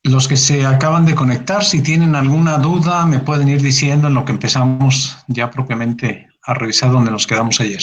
Los que se acaban de conectar, si tienen alguna duda, me pueden ir diciendo en lo que empezamos ya propiamente a revisar donde nos quedamos ayer.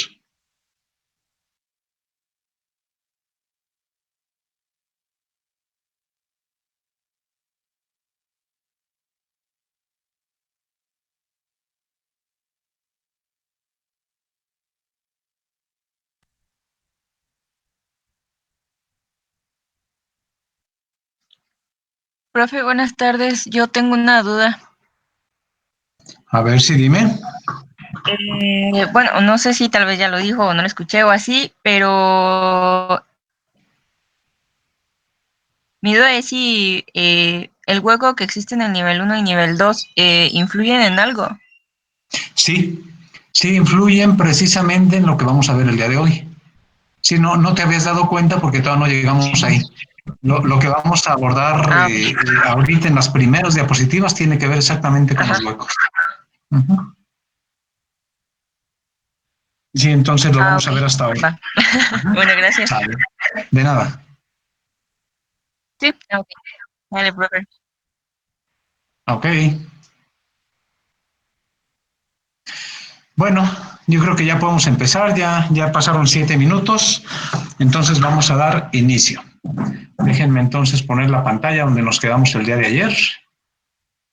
Profe, buenas tardes. Yo tengo una duda. A ver si dime. Bueno, no sé si tal vez ya lo dijo o no lo escuché o así, pero mi duda es si el hueco que existe en el nivel 1 y nivel 2 influyen en algo. Sí, sí influyen precisamente en lo que vamos a ver el día de hoy. Sí, no te habías dado cuenta porque todavía no llegamos ahí. Lo que vamos a abordar Ok. ahorita en las primeras diapositivas tiene que ver exactamente con Ajá. los huecos. Ujú. Sí, entonces lo vamos Ok. a ver hasta ahora. Va. Ujú. Bueno, gracias. Sale. De nada. Sí. Ok. Vale, profe. Ok. Bueno, yo creo que ya podemos empezar. Ya pasaron 7 minutos. Entonces vamos a dar inicio. Déjenme entonces poner la pantalla donde nos quedamos el día de ayer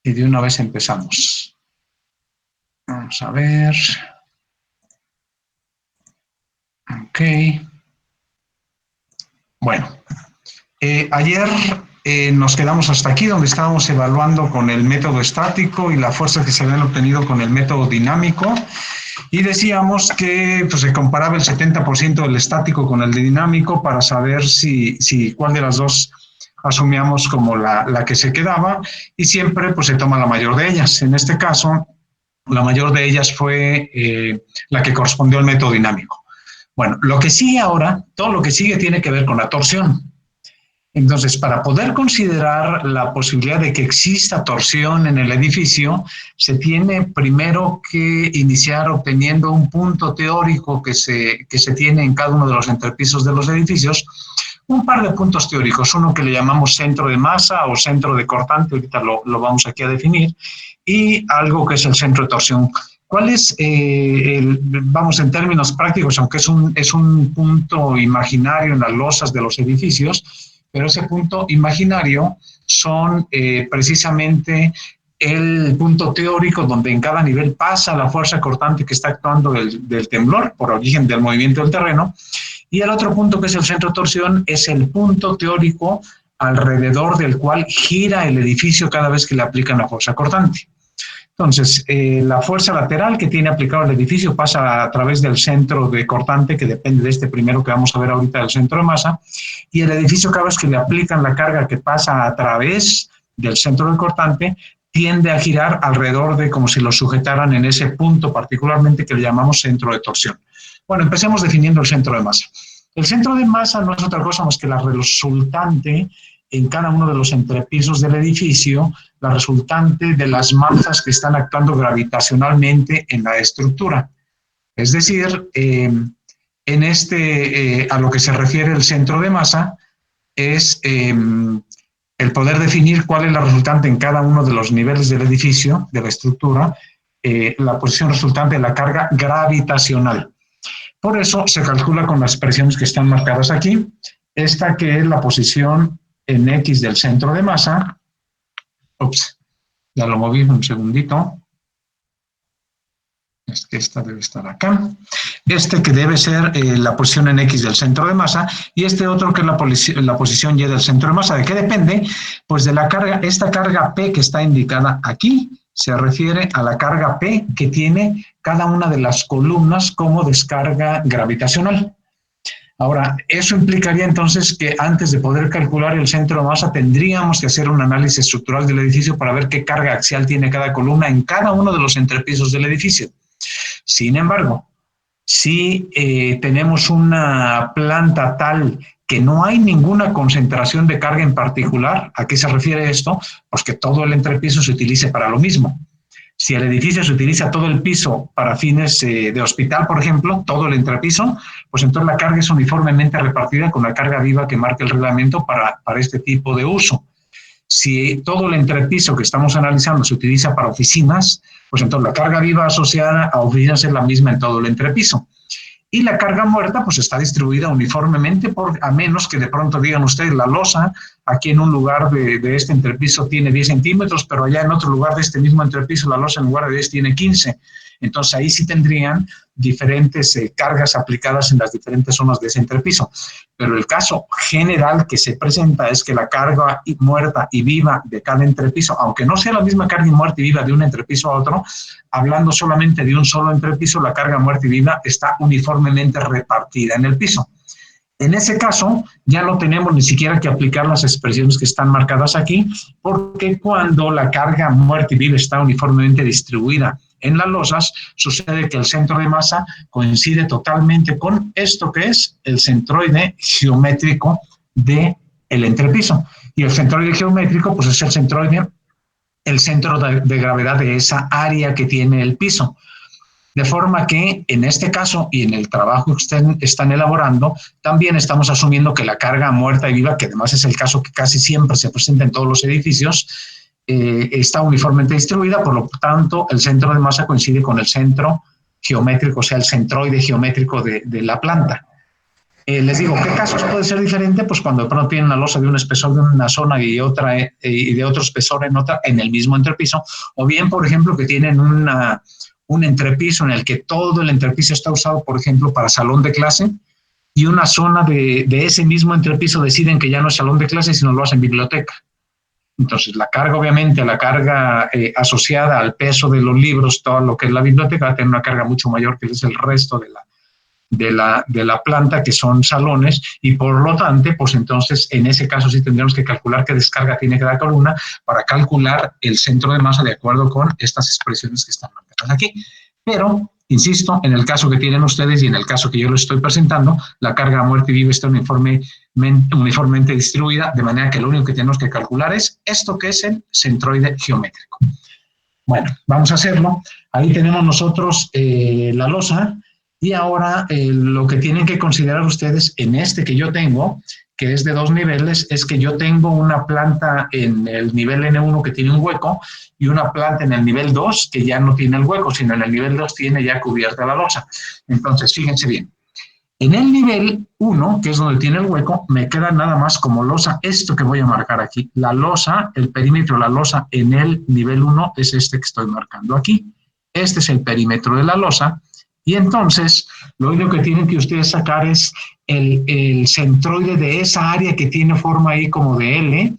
y de una vez empezamos. Vamos a ver. Ok. Bueno, ayer nos quedamos hasta aquí, donde estábamos evaluando con el método estático y la fuerza que se habían obtenido con el método dinámico. Y decíamos que pues, se comparaba el 70% del estático con el dinámico para saber si cuál de las dos asumíamos como la que se quedaba, y siempre pues se toma la mayor de ellas. En este caso, la mayor de ellas fue la que correspondió al método dinámico. Bueno, lo que sigue ahora, todo lo que sigue tiene que ver con la torsión. Entonces, para poder considerar la posibilidad de que exista torsión en el edificio, se tiene primero que iniciar obteniendo un punto teórico que se tiene en cada uno de los entrepisos de los edificios, un par de puntos teóricos, uno que le llamamos centro de masa o centro de cortante, ahorita lo vamos aquí a definir, y algo que es el centro de torsión. ¿Cuál es, vamos en términos prácticos, aunque es un punto imaginario en las losas de los edificios, pero ese punto imaginario son precisamente el punto teórico donde en cada nivel pasa la fuerza cortante que está actuando del temblor por origen del movimiento del terreno, y el otro punto que es el centro de torsión es el punto teórico alrededor del cual gira el edificio cada vez que le aplican la fuerza cortante. Entonces, la fuerza lateral que tiene aplicado el edificio pasa a través del centro de cortante, que depende de este primero que vamos a ver ahorita, del centro de masa, y el edificio cada vez que le aplican la carga que pasa a través del centro del cortante, tiende a girar alrededor de como si lo sujetaran en ese punto particularmente que le llamamos centro de torsión. Bueno, empecemos definiendo el centro de masa. El centro de masa no es otra cosa más que la resultante en cada uno de los entrepisos del edificio, la resultante de las masas que están actuando gravitacionalmente en la estructura. Es decir, a lo que se refiere el centro de masa es el poder definir cuál es la resultante en cada uno de los niveles del edificio, de la estructura, la posición resultante de la carga gravitacional. Por eso se calcula con las expresiones que están marcadas aquí. Esta que es la posición en X del centro de masa. Ups, ya lo moví un segundito. Esta debe estar acá. Este que debe ser la posición en X del centro de masa, y este otro que es la posición Y del centro de masa. ¿De qué depende? Pues de la carga, esta carga P que está indicada aquí, se refiere a la carga P que tiene cada una de las columnas como descarga gravitacional. Ahora, eso implicaría entonces que antes de poder calcular el centro de masa tendríamos que hacer un análisis estructural del edificio para ver qué carga axial tiene cada columna en cada uno de los entrepisos del edificio. Sin embargo, si tenemos una planta tal que no hay ninguna concentración de carga en particular, ¿a qué se refiere esto? Pues que todo el entrepiso se utilice para lo mismo. Si el edificio se utiliza todo el piso para fines de hospital, por ejemplo, todo el entrepiso, pues entonces la carga es uniformemente repartida con la carga viva que marca el reglamento para este tipo de uso. Si todo el entrepiso que estamos analizando se utiliza para oficinas, pues entonces la carga viva asociada a oficinas es la misma en todo el entrepiso. Y la carga muerta pues está distribuida uniformemente, a menos que de pronto digan ustedes la losa, aquí en un lugar de este entrepiso tiene 10 centímetros, pero allá en otro lugar de este mismo entrepiso la losa en lugar de 10 tiene 15. Entonces ahí sí tendrían diferentes cargas aplicadas en las diferentes zonas de ese entrepiso. Pero el caso general que se presenta es que la carga muerta y viva de cada entrepiso, aunque no sea la misma carga muerta y viva de un entrepiso a otro, hablando solamente de un solo entrepiso, la carga muerta y viva está uniformemente repartida en el piso. En ese caso, ya no tenemos ni siquiera que aplicar las expresiones que están marcadas aquí, porque cuando la carga muerta y viva está uniformemente distribuida en las losas, sucede que el centro de masa coincide totalmente con esto que es el centroide geométrico del entrepiso. Y el centroide geométrico, pues es el centroide, el centro de gravedad de esa área que tiene el piso. De forma que en este caso y en el trabajo que están elaborando, también estamos asumiendo que la carga muerta y viva, que además es el caso que casi siempre se presenta en todos los edificios, está uniformemente distribuida, por lo tanto el centro de masa coincide con el centro geométrico, o sea, el centroide geométrico de la planta. Les digo, ¿qué casos puede ser diferente? Pues cuando de pronto tienen una losa de un espesor de una zona y de otro espesor en otra, en el mismo entrepiso, o bien, por ejemplo, que tienen un entrepiso en el que todo el entrepiso está usado, por ejemplo, para salón de clase, y una zona de ese mismo entrepiso deciden que ya no es salón de clase, sino lo hacen biblioteca. Entonces, la carga, obviamente, la carga asociada al peso de los libros, todo lo que es la biblioteca, va a tener una carga mucho mayor que es el resto de la planta, que son salones, y por lo tanto, pues entonces, en ese caso sí tendríamos que calcular qué descarga tiene cada columna para calcular el centro de masa de acuerdo con estas expresiones que están marcadas aquí. Pero, insisto, en el caso que tienen ustedes y en el caso que yo les estoy presentando, la carga muerta y viva está uniformemente distribuida, de manera que lo único que tenemos que calcular es esto que es el centroide geométrico. Bueno, vamos a hacerlo. Ahí tenemos nosotros la losa, y ahora lo que tienen que considerar ustedes en este que yo tengo, que es de 2 niveles, es que yo tengo una planta en el nivel N1 que tiene un hueco y una planta en el nivel 2 que ya no tiene el hueco, sino en el nivel 2 tiene ya cubierta la losa. Entonces, fíjense bien. En el nivel 1, que es donde tiene el hueco, me queda nada más como losa esto que voy a marcar aquí. La losa, el perímetro de la losa en el nivel 1 es este que estoy marcando aquí. Este es el perímetro de la losa. Y entonces, lo único que tienen que ustedes sacar es el centroide de esa área que tiene forma ahí como de L,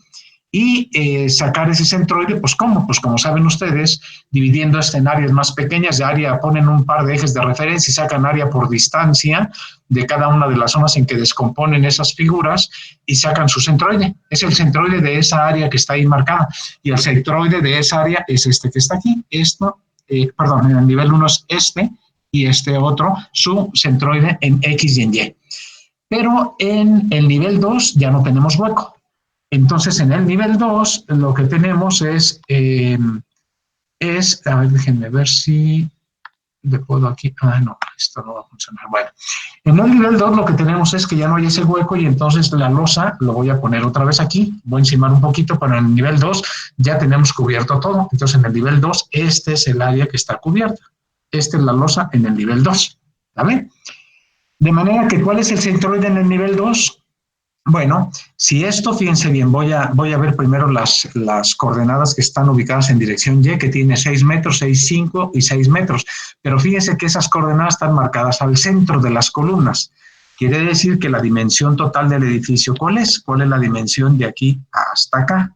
y sacar ese centroide, pues ¿cómo? Pues como saben ustedes, dividiendo esto en áreas más pequeñas, de área ponen un par de ejes de referencia y sacan área por distancia de cada una de las zonas en que descomponen esas figuras y sacan su centroide. Es el centroide de esa área que está ahí marcada, y el centroide de esa área es este que está aquí. En el nivel 1 es este, y este otro, su centroide en X y en Y. Pero en el nivel 2 ya no tenemos hueco. Entonces, en el nivel 2 lo que tenemos es, a ver, déjenme ver si le puedo aquí, no, esto no va a funcionar. Bueno, en el nivel 2 lo que tenemos es que ya no hay ese hueco, y entonces la losa lo voy a poner otra vez aquí, voy a encimar un poquito, pero en el nivel 2 ya tenemos cubierto todo. Entonces, en el nivel 2, este es el área que está cubierta. Esta es la losa en el nivel 2, ¿vale? De manera que, ¿cuál es el centroide en el nivel 2? Bueno, si esto, fíjense bien, voy a ver primero las coordenadas que están ubicadas en dirección Y, que tiene 6 metros, 6, 5 y 6 metros. Pero fíjense que esas coordenadas están marcadas al centro de las columnas. Quiere decir que la dimensión total del edificio, ¿cuál es? ¿Cuál es la dimensión de aquí hasta acá?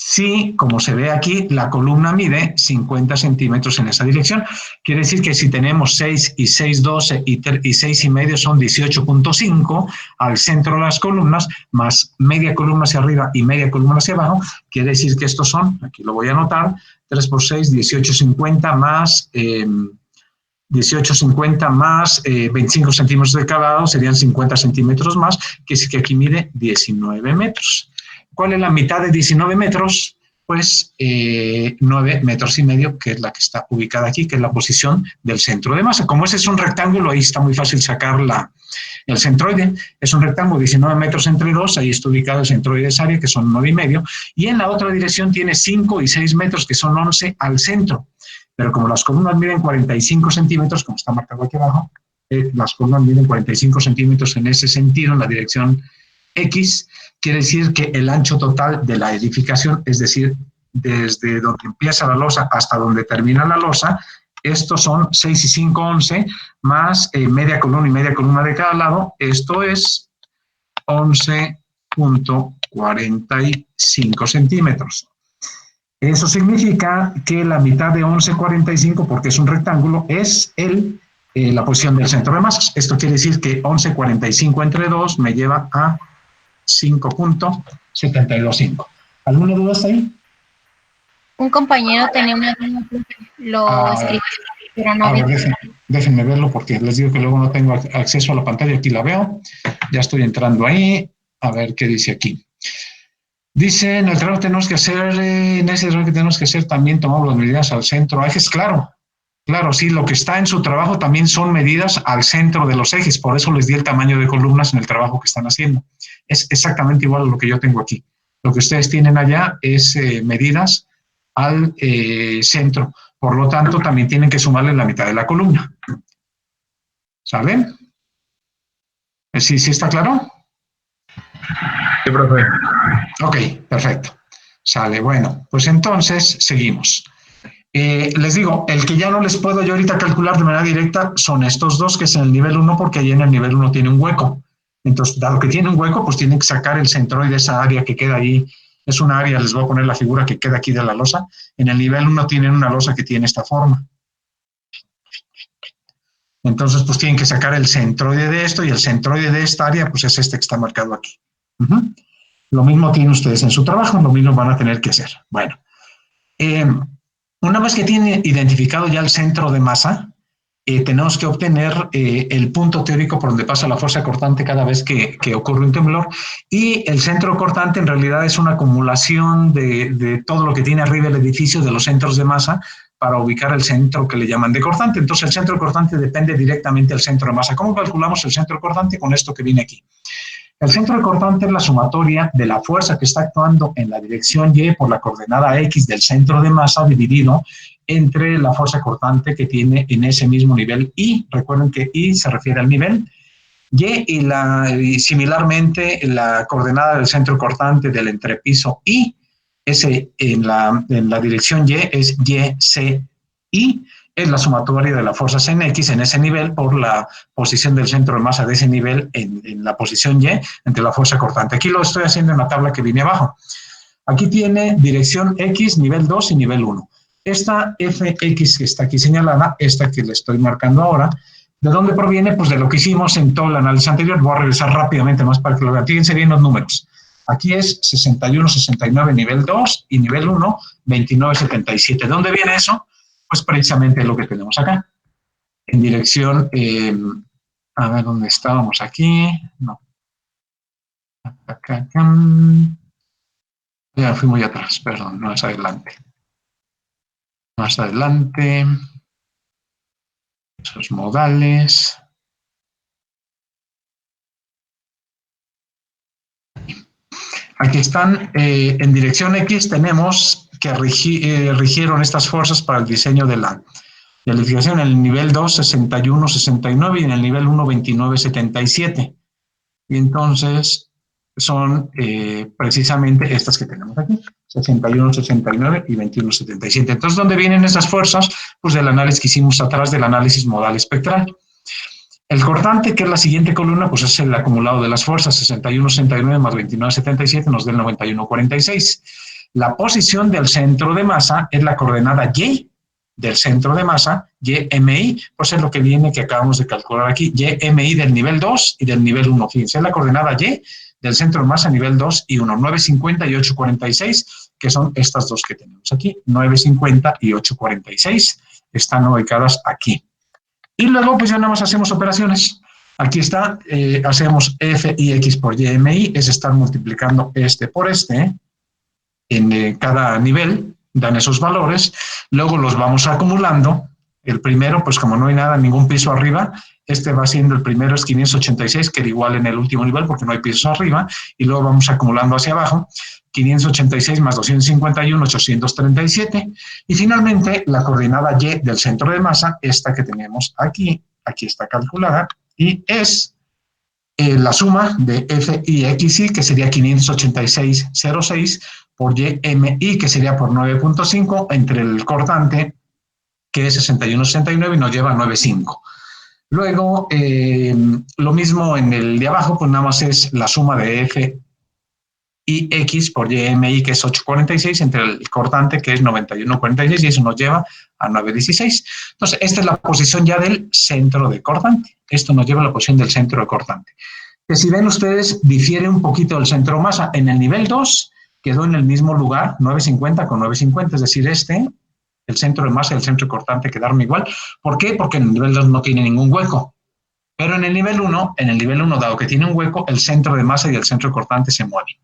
Sí, como se ve aquí, la columna mide 50 centímetros en esa dirección. Quiere decir que si tenemos 6 y 6, 12 y 6 y medio son 18.5 al centro de las columnas, más media columna hacia arriba y media columna hacia abajo. Quiere decir que estos son, aquí lo voy a anotar, 3 por 6, 18.50 más 18.50 más 25 centímetros de cada lado, serían 50 centímetros más, que es que aquí mide 19 metros. ¿Cuál es la mitad de 19 metros? pues 9 metros y medio, que es la que está ubicada aquí, que es la posición del centro de masa. Como ese es un rectángulo, ahí está muy fácil sacar el centroide. Es un rectángulo 19 metros entre 2, ahí está ubicado el centroide de esa área, que son 9 y medio, y en la otra dirección tiene 5 y 6 metros, que son 11 al centro. Pero como las columnas miden 45 centímetros, como está marcado aquí abajo, las columnas miden 45 centímetros en ese sentido, en la dirección X, quiere decir que el ancho total de la edificación, es decir, desde donde empieza la losa hasta donde termina la losa, estos son 6 y 5, 11, más media columna y media columna de cada lado, esto es 11.45 centímetros. Eso significa que la mitad de 11.45, porque es un rectángulo, es la posición del centro de masas. Esto quiere decir que 11.45 entre 2 me lleva a 5.725. ¿Alguna duda hasta ahí? Un compañero tenía una duda, lo escribió, pero no vi. Déjenme verlo porque les digo que luego no tengo acceso a la pantalla. Aquí la veo. Ya estoy entrando ahí. A ver qué dice aquí. Dice, en el trabajo tenemos que hacer, en ese trabajo que tenemos que hacer también tomamos las medidas al centro ejes. Claro, sí, lo que está en su trabajo también son medidas al centro de los ejes. Por eso les di el tamaño de columnas en el trabajo que están haciendo. Es exactamente igual a lo que yo tengo aquí. Lo que ustedes tienen allá es medidas al centro. Por lo tanto, también tienen que sumarle la mitad de la columna. ¿Saben? ¿Sí está claro? Sí, profe. Ok, perfecto. Sale, bueno, pues entonces seguimos. Les digo, el que ya no les puedo yo ahorita calcular de manera directa son estos dos, que es en el nivel 1, porque ahí en el nivel 1 tiene un hueco. Entonces, dado que tiene un hueco, pues tienen que sacar el centroide de esa área que queda ahí. Es un área, les voy a poner la figura que queda aquí de la losa. En el nivel 1 tienen una losa que tiene esta forma. Entonces, pues tienen que sacar el centroide de esto, y el centroide de esta área, pues es este que está marcado aquí. Lo mismo tienen ustedes en su trabajo, lo mismo van a tener que hacer. Bueno, una vez que tienen identificado ya el centro de masa, tenemos que obtener el punto teórico por donde pasa la fuerza cortante cada vez que ocurre un temblor, y el centro cortante en realidad es una acumulación de todo lo que tiene arriba el edificio, de los centros de masa, para ubicar el centro que le llaman de cortante. Entonces el centro cortante depende directamente del centro de masa. ¿Cómo calculamos el centro cortante? Con esto que viene aquí. El centro de cortante es la sumatoria de la fuerza que está actuando en la dirección Y por la coordenada X del centro de masa dividido entre la fuerza cortante que tiene en ese mismo nivel Y. Recuerden que Y se refiere al nivel Y, y similarmente la coordenada del centro cortante del entrepiso Y, ese en la dirección Y es YCI, es la sumatoria de las fuerzas en X en ese nivel por la posición del centro de masa de ese nivel en la posición Y entre la fuerza cortante. Aquí lo estoy haciendo en la tabla que viene abajo. Aquí tiene dirección X, nivel 2 y nivel 1. Esta FX que está aquí señalada, esta que le estoy marcando ahora, ¿de dónde proviene? Pues de lo que hicimos en todo el análisis anterior. Voy a regresar rápidamente más para que lo vean. Fíjense bien los números. Aquí es 61, 69, nivel 2 y nivel 1, 29, 77. ¿De dónde viene eso? Pues precisamente lo que tenemos acá. En dirección, a ver dónde estábamos aquí. No. Acá. Ya fui muy atrás, perdón, no es adelante. Más adelante. Esos modales. Aquí están, en dirección X tenemos que rigieron estas fuerzas para el diseño de la edificación en el nivel 2, 61, 69 y en el nivel 1, 29, 77. Y entonces son precisamente estas que tenemos aquí, 61, 69 y 21, 77. Entonces, ¿dónde vienen esas fuerzas? Pues del análisis que hicimos atrás, del análisis modal espectral. El cortante, que es la siguiente columna, pues es el acumulado de las fuerzas, 61, 69 más 29, 77 nos da el 91, 46. La posición del centro de masa es la coordenada Y del centro de masa, YMI, pues es lo que viene que acabamos de calcular aquí, YMI del nivel 2 y del nivel 1. Fíjense, es la coordenada Y del centro de masa nivel 2 y 1, 950 y 846, que son estas dos que tenemos aquí, 950 y 846, están ubicadas aquí. Y luego, pues ya nada más hacemos operaciones. Aquí está, hacemos F y X por YMI, es estar multiplicando este por este, en cada nivel, dan esos valores, luego los vamos acumulando. El primero, pues como no hay nada, ningún piso arriba, este va siendo el primero, es 586, que era igual en el último nivel porque no hay pisos arriba, y luego vamos acumulando hacia abajo, 586 más 251, 837, y finalmente la coordenada Y del centro de masa, esta que tenemos aquí está calculada, y es la suma de F y XY, que sería 586,06 por YMI, que sería por 9.5, entre el cortante, que es 61,69, y nos lleva a 9.5. Luego, lo mismo en el de abajo, pues nada más es la suma de F y X por YMI, que es 8,46, entre el cortante, que es 91,46, y eso nos lleva a 9,16. Entonces, esta es la posición ya del centro de cortante. Esto nos lleva a la posición del centro de cortante. Que si ven ustedes, difiere un poquito del centro masa. En el nivel 2 quedó en el mismo lugar, 950 con 950, es decir, el centro de masa y el centro de cortante quedaron igual. ¿Por qué? Porque en el nivel 2 no tiene ningún hueco. Pero en el nivel 1, dado que tiene un hueco, el centro de masa y el centro de cortante se mueven.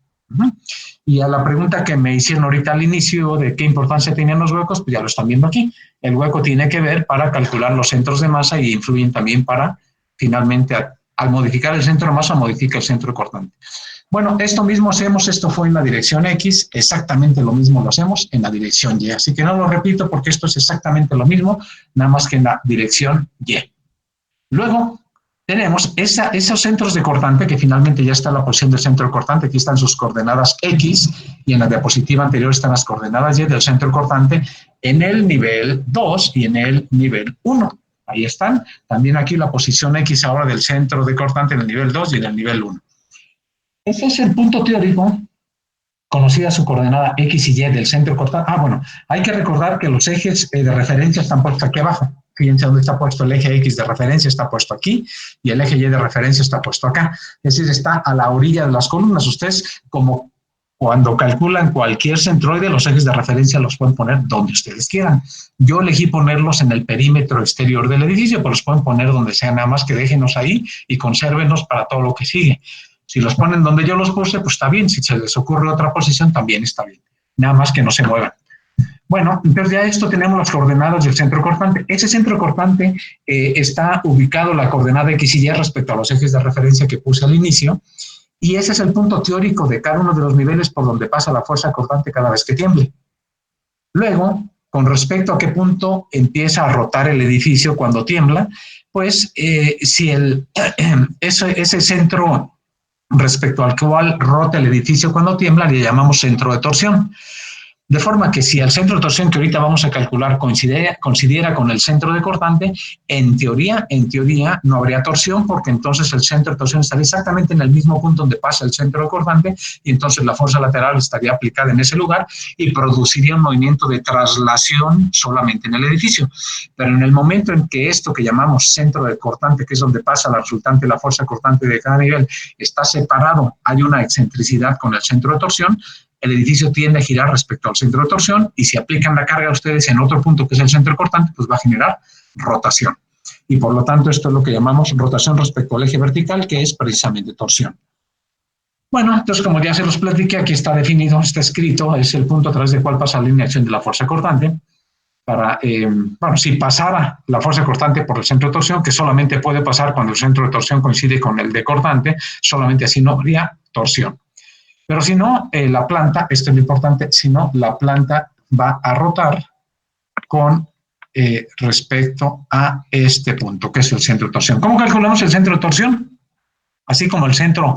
Y a la pregunta que me hicieron ahorita al inicio de qué importancia tenían los huecos, pues ya lo están viendo aquí. El hueco tiene que ver para calcular los centros de masa y influyen también para, finalmente, al modificar el centro de masa, modifica el centro de cortante. Bueno, esto mismo hacemos, esto fue en la dirección X, exactamente lo mismo lo hacemos en la dirección Y. Así que no lo repito porque esto es exactamente lo mismo, nada más que en la dirección Y. Luego tenemos esos centros de cortante, que finalmente ya está la posición del centro de cortante, aquí están sus coordenadas X, y en la diapositiva anterior están las coordenadas Y del centro de cortante en el nivel 2 y en el nivel 1. Ahí están. También aquí la posición X ahora del centro de cortante en el nivel 2 y en el nivel 1. Ese es el punto teórico, conocida su coordenada X y Y del centro cortante. Bueno, hay que recordar que los ejes de referencia están puestos aquí abajo. Fíjense dónde está puesto el eje X de referencia, está puesto aquí, y el eje Y de referencia está puesto acá. Es decir, está a la orilla de las columnas. Ustedes, como cuando calculan cualquier centroide, los ejes de referencia los pueden poner donde ustedes quieran. Yo elegí ponerlos en el perímetro exterior del edificio, pero los pueden poner donde sea, nada más que déjenos ahí y consérvenos para todo lo que sigue. Si los ponen donde yo los puse, pues está bien. Si se les ocurre otra posición, también está bien. Nada más que no se muevan. Bueno, entonces ya esto tenemos las coordenadas del centro cortante. Ese centro cortante está ubicado la coordenada X y Y respecto a los ejes de referencia que puse al inicio, y ese es el punto teórico de cada uno de los niveles por donde pasa la fuerza cortante cada vez que tiemble. Luego, con respecto a qué punto empieza a rotar el edificio cuando tiembla, pues si ese centro respecto al cual rota el edificio cuando tiembla, le llamamos centro de torsión. De forma que si el centro de torsión que ahorita vamos a calcular coincidiera con el centro de cortante, en teoría no habría torsión, porque entonces el centro de torsión estaría exactamente en el mismo punto donde pasa el centro de cortante, y entonces la fuerza lateral estaría aplicada en ese lugar y produciría un movimiento de traslación solamente en el edificio. Pero en el momento en que esto que llamamos centro de cortante, que es donde pasa la resultante, la fuerza cortante de cada nivel, está separado, hay una excentricidad con el centro de torsión, el edificio tiende a girar respecto al centro de torsión, y si aplican la carga a ustedes en otro punto que es el centro cortante, pues va a generar rotación. Y por lo tanto, esto es lo que llamamos rotación respecto al eje vertical, que es precisamente torsión. Bueno, entonces como ya se los platiqué, aquí está definido, está escrito, es el punto a través del cual pasa la línea de acción de la fuerza cortante. Si pasara la fuerza cortante por el centro de torsión, que solamente puede pasar cuando el centro de torsión coincide con el de cortante, solamente así no habría torsión. Pero si no, la planta, esto es lo importante, si no, la planta va a rotar con respecto a este punto, que es el centro de torsión. ¿Cómo calculamos el centro de torsión? Así como el centro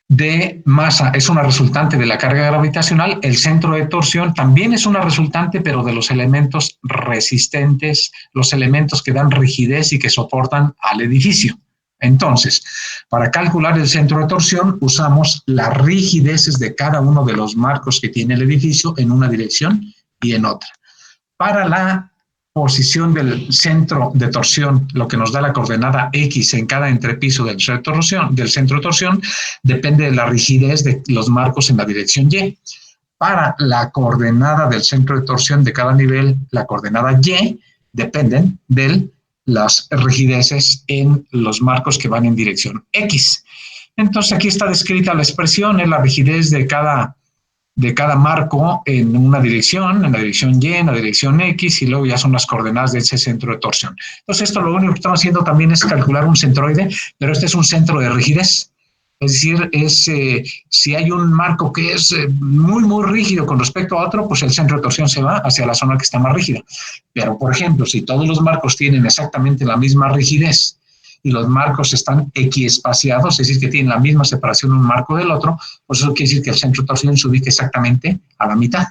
de masa es una resultante de la carga gravitacional, el centro de torsión también es una resultante, pero de los elementos resistentes, los elementos que dan rigidez y que soportan al edificio. Entonces, para calcular el centro de torsión, usamos las rigideces de cada uno de los marcos que tiene el edificio en una dirección y en otra. Para la posición del centro de torsión, lo que nos da la coordenada X en cada entrepiso del centro de torsión, depende de la rigidez de los marcos en la dirección Y. Para la coordenada del centro de torsión de cada nivel, la coordenada Y, dependen de las rigideces en los marcos que van en dirección X. Entonces aquí está descrita la expresión, es la rigidez de cada de cada marco en una dirección, en la dirección Y, en la dirección X, y luego ya son las coordenadas de ese centro de torsión. Entonces, esto lo único que estamos haciendo también es calcular un centroide, pero este es un centro de rigidez. Es decir, si hay un marco que es muy, muy rígido con respecto a otro, pues el centro de torsión se va hacia la zona que está más rígida. Pero, por ejemplo, si todos los marcos tienen exactamente la misma rigidez y los marcos están equiespaciados, es decir, que tienen la misma separación un marco del otro, pues eso quiere decir que el centro de torsión se ubica exactamente a la mitad.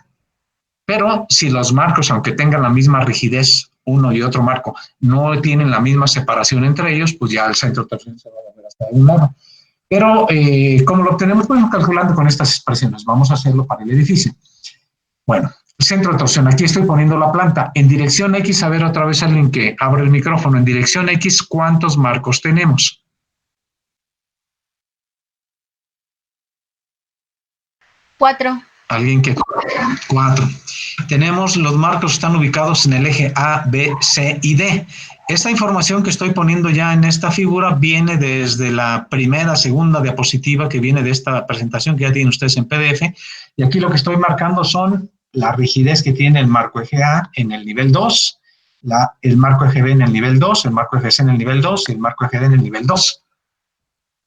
Pero si los marcos, aunque tengan la misma rigidez, uno y otro marco, no tienen la misma separación entre ellos, pues ya el centro de torsión se va a mover hasta un lado. Pero, ¿cómo lo obtenemos? Pues calculando con estas expresiones. Vamos a hacerlo para el edificio. Bueno, centro de torsión. Aquí estoy poniendo la planta. En dirección X, a ver otra vez alguien que abre el micrófono. En dirección X, ¿cuántos marcos tenemos? 4. Alguien que... 4. Tenemos, los marcos están ubicados en el eje A, B, C y D. Esta información que estoy poniendo ya en esta figura viene desde la primera, segunda diapositiva que viene de esta presentación que ya tienen ustedes en PDF. Y aquí lo que estoy marcando son la rigidez que tiene el marco eje A en el nivel 2, el marco eje B en el nivel 2, el marco eje C en el nivel 2 y el marco eje D en el nivel 2.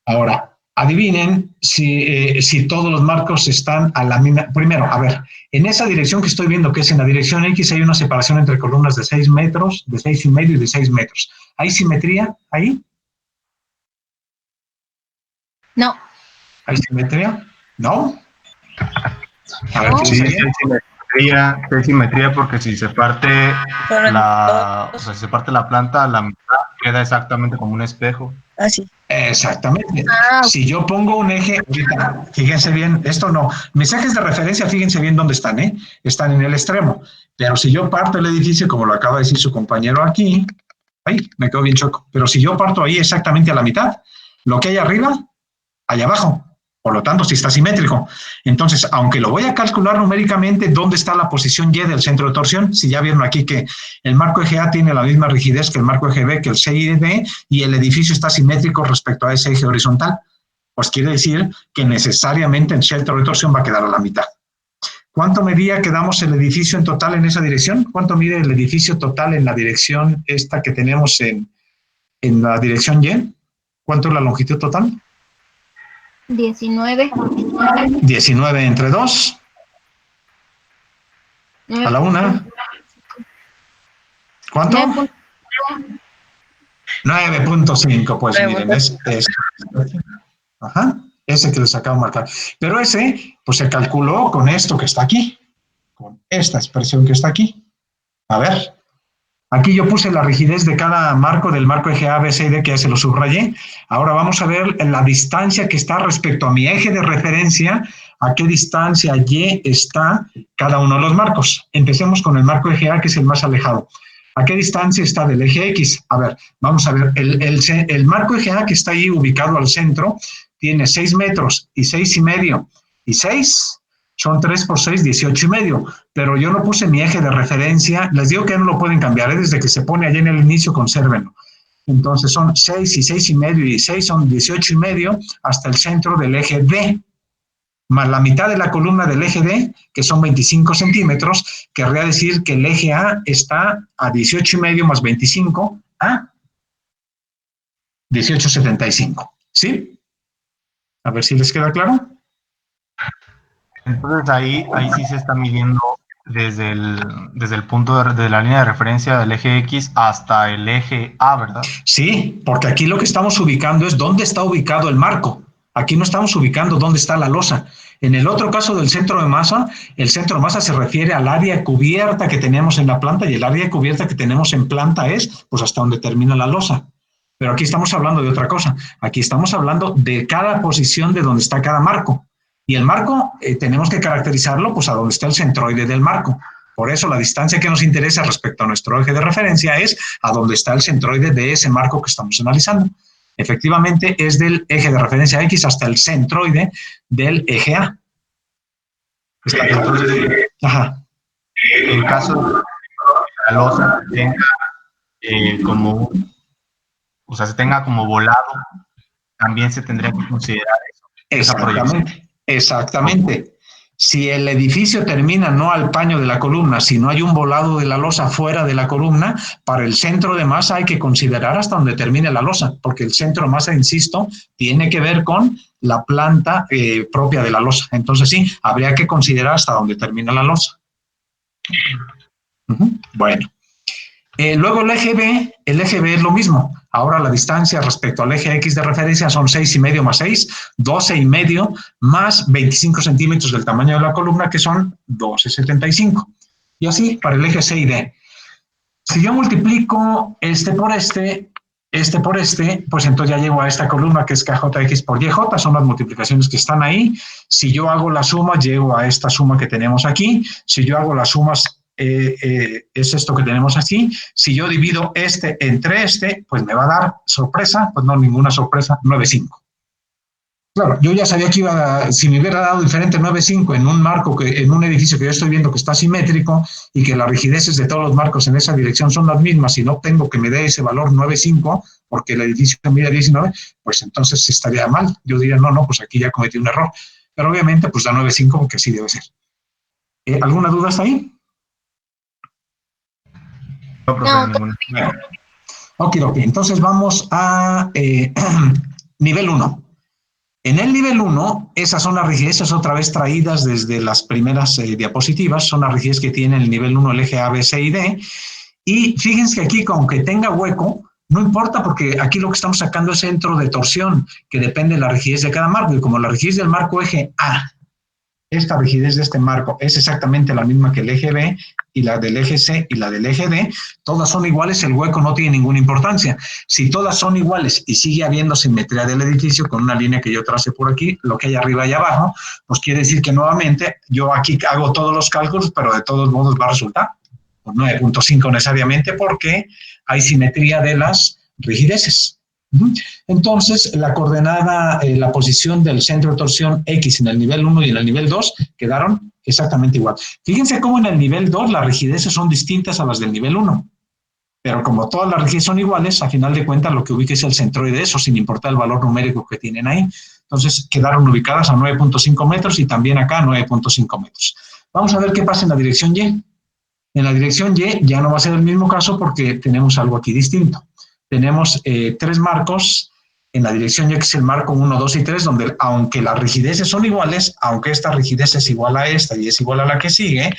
Ahora, adivinen si todos los marcos están a la misma. Primero, a ver, en esa dirección que estoy viendo, que es en la dirección X, hay una separación entre columnas de 6 metros, de 6,5 y de 6 metros. ¿Hay simetría ahí? No. ¿Hay simetría? ¿No? A ver, No. ¿qué Sí, sería? hay simetría porque si se parte o sea, si se parte la planta, la mitad queda exactamente como un espejo. Así. Exactamente. Ah, Si yo pongo un eje, ahorita, fíjense bien, esto no, mis ejes de referencia, fíjense bien dónde están, ¿eh? Están en el extremo. Pero si yo parto el edificio, como lo acaba de decir su compañero aquí, ahí, me quedo bien choco. Pero si yo parto ahí exactamente a la mitad, lo que hay arriba, allá abajo. Por lo tanto, si está simétrico. Entonces, aunque lo voy a calcular numéricamente, ¿dónde está la posición Y del centro de torsión? Si ya vieron aquí que el marco eje A tiene la misma rigidez que el marco eje B, que el C y D, y el edificio está simétrico respecto a ese eje horizontal, pues quiere decir que necesariamente el centro de torsión va a quedar a la mitad. ¿Cuánto medía que damos el edificio en total en esa dirección? ¿Cuánto mide el edificio total en la dirección esta que tenemos en la dirección Y? ¿Cuánto es la longitud total? 19. 19 entre 2. A la 1. ¿Cuánto? 9.5, pues miren, es ajá, ese que les acabo de marcar. Pero ese, pues se calculó con esto que está aquí, con esta expresión que está aquí. A ver, aquí yo puse la rigidez de cada marco del marco eje A, B, C y D, que ya se lo subrayé. Ahora vamos a ver la distancia que está respecto a mi eje de referencia, a qué distancia Y está cada uno de los marcos. Empecemos con el marco eje A, que es el más alejado. ¿A qué distancia está del eje X? A ver, vamos a ver, el marco eje A que está ahí ubicado al centro tiene 6 metros y 6,5 y 6 son 3 por 6, 18,5. Pero yo no puse mi eje de referencia, les digo que no lo pueden cambiar, desde que se pone allí en el inicio, consérvenlo. Entonces son 6 y 6,5 y 6 son 18,5 hasta el centro del eje D, más la mitad de la columna del eje D, que son 25 centímetros, querría decir que el eje A está a 18,5 más 25 a 18,75. ¿Sí? A ver si les queda claro. Entonces ahí sí se está midiendo desde el punto de la línea de referencia del eje X hasta el eje A, ¿verdad? Sí, porque aquí lo que estamos ubicando es dónde está ubicado el marco. Aquí no estamos ubicando dónde está la losa. En el otro caso del centro de masa, el centro de masa se refiere al área cubierta que tenemos en la planta, y el área cubierta que tenemos en planta es pues hasta donde termina la losa. Pero aquí estamos hablando de otra cosa. Aquí estamos hablando de cada posición de donde está cada marco. Y el marco tenemos que caracterizarlo pues a donde está el centroide del marco. Por eso la distancia que nos interesa respecto a nuestro eje de referencia es a donde está el centroide de ese marco que estamos analizando. Efectivamente, es del eje de referencia X hasta el centroide del eje A. Entonces, Ajá. en caso de que la losa tenga o sea, se tenga como volado, también se tendría que considerar eso, esa proyección. Exactamente, exactamente. Si el edificio termina no al paño de la columna, sino hay un volado de la losa fuera de la columna, para el centro de masa hay que considerar hasta donde termine la losa, porque el centro de masa, insisto, tiene que ver con la planta propia de la losa. Entonces sí, habría que considerar hasta donde termina la losa. Bueno. Luego el eje B es lo mismo. Ahora la distancia respecto al eje X de referencia son 6,5 más 6, 12,5 más 25 centímetros del tamaño de la columna, que son 12,75. Y así para el eje C y D. Si yo multiplico este por este, pues entonces ya llego a esta columna que es KJX por YJ, son las multiplicaciones que están ahí. Si yo hago la suma, llego a esta suma que tenemos aquí. Si yo hago las sumas, es esto que tenemos aquí. Si yo divido este entre este, pues me va a dar sorpresa, pues no, ninguna sorpresa, 9,5. Claro, yo ya sabía que si me hubiera dado diferente 9,5 en un marco, en un edificio que yo estoy viendo que está simétrico y que las rigideces de todos los marcos en esa dirección son las mismas y no obtengo que me dé ese valor 9,5 porque el edificio mide 19, pues entonces estaría mal. Yo diría, no, pues aquí ya cometí un error. Pero obviamente, pues da 9,5 porque así debe ser. ¿Alguna duda hasta ahí? No. Ok, entonces vamos a nivel 1. En el nivel 1, esas son las rigideces otra vez traídas desde las primeras diapositivas, son las rigideces que tiene el nivel 1, el eje A, B, C y D. Y fíjense que aquí, aunque tenga hueco, no importa porque aquí lo que estamos sacando es centro de torsión, que depende de la rigidez de cada marco. Y como la rigidez del marco eje A, esta rigidez de este marco es exactamente la misma que el eje B, y la del eje C y la del eje D, todas son iguales, el hueco no tiene ninguna importancia. Si todas son iguales y sigue habiendo simetría del edificio con una línea que yo trace por aquí, lo que hay arriba y abajo, pues quiere decir que nuevamente yo aquí hago todos los cálculos, pero de todos modos va a resultar 9,5 necesariamente porque hay simetría de las rigideces. Entonces, la coordenada, la posición del centro de torsión X en el nivel 1 y en el nivel 2 quedaron exactamente igual. Fíjense cómo en el nivel 2 las rigideces son distintas a las del nivel 1. Pero como todas las rigideces son iguales, a final de cuentas lo que ubique es el centroide de eso, sin importar el valor numérico que tienen ahí. Entonces, quedaron ubicadas a 9,5 metros y también acá a 9,5 metros. Vamos a ver qué pasa en la dirección Y. En la dirección Y ya no va a ser el mismo caso porque tenemos algo aquí distinto. Tenemos 3 marcos en la dirección Y, que es el marco 1, 2 y 3, donde aunque las rigideces son iguales, aunque esta rigidez es igual a esta y es igual a la que sigue,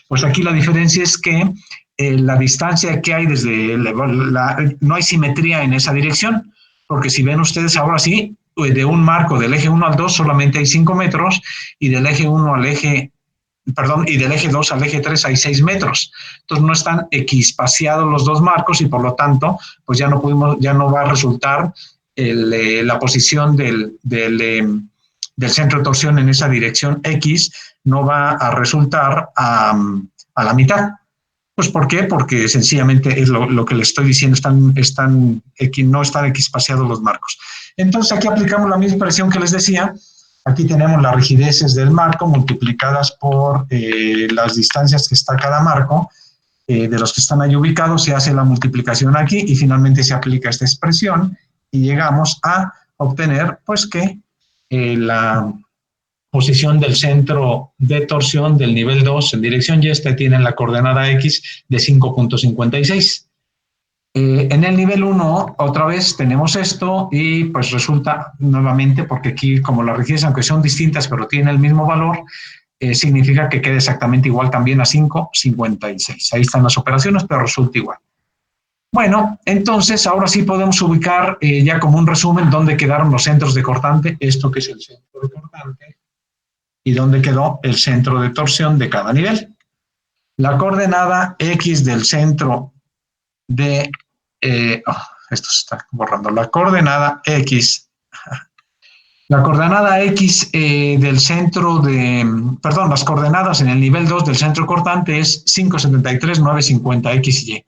pues aquí la diferencia es que la distancia que hay desde no hay simetría en esa dirección, porque si ven ustedes ahora sí, de un marco del eje 1 al 2 solamente hay 5 metros y del eje 1 al eje y del eje 2 al eje 3 hay 6 metros. Entonces no están equispaciados los dos marcos y por lo tanto, pues ya no va a resultar la posición del centro de torsión en esa dirección X, no va a resultar a la mitad. Pues ¿por qué? Porque sencillamente es lo que les estoy diciendo, no están equispaciados los marcos. Entonces aquí aplicamos la misma expresión que les decía. Aquí tenemos las rigideces del marco multiplicadas por las distancias que está cada marco, de los que están ahí ubicados, se hace la multiplicación aquí y finalmente se aplica esta expresión y llegamos a obtener pues que la posición del centro de torsión del nivel 2 en dirección Y, tiene la coordenada X de 5,56. En el nivel 1, otra vez tenemos esto y pues resulta nuevamente, porque aquí como las rigideces, aunque son distintas, pero tienen el mismo valor, significa que queda exactamente igual también a 5,56. Ahí están las operaciones, pero resulta igual. Bueno, entonces ahora sí podemos ubicar ya como un resumen dónde quedaron los centros de cortante, esto que es el centro de cortante, y dónde quedó el centro de torsión de cada nivel. La coordenada X del centro de... esto se está borrando. La coordenada X del centro de... Perdón, las coordenadas en el nivel 2 del centro cortante es 5,73, 9,50 X y Y.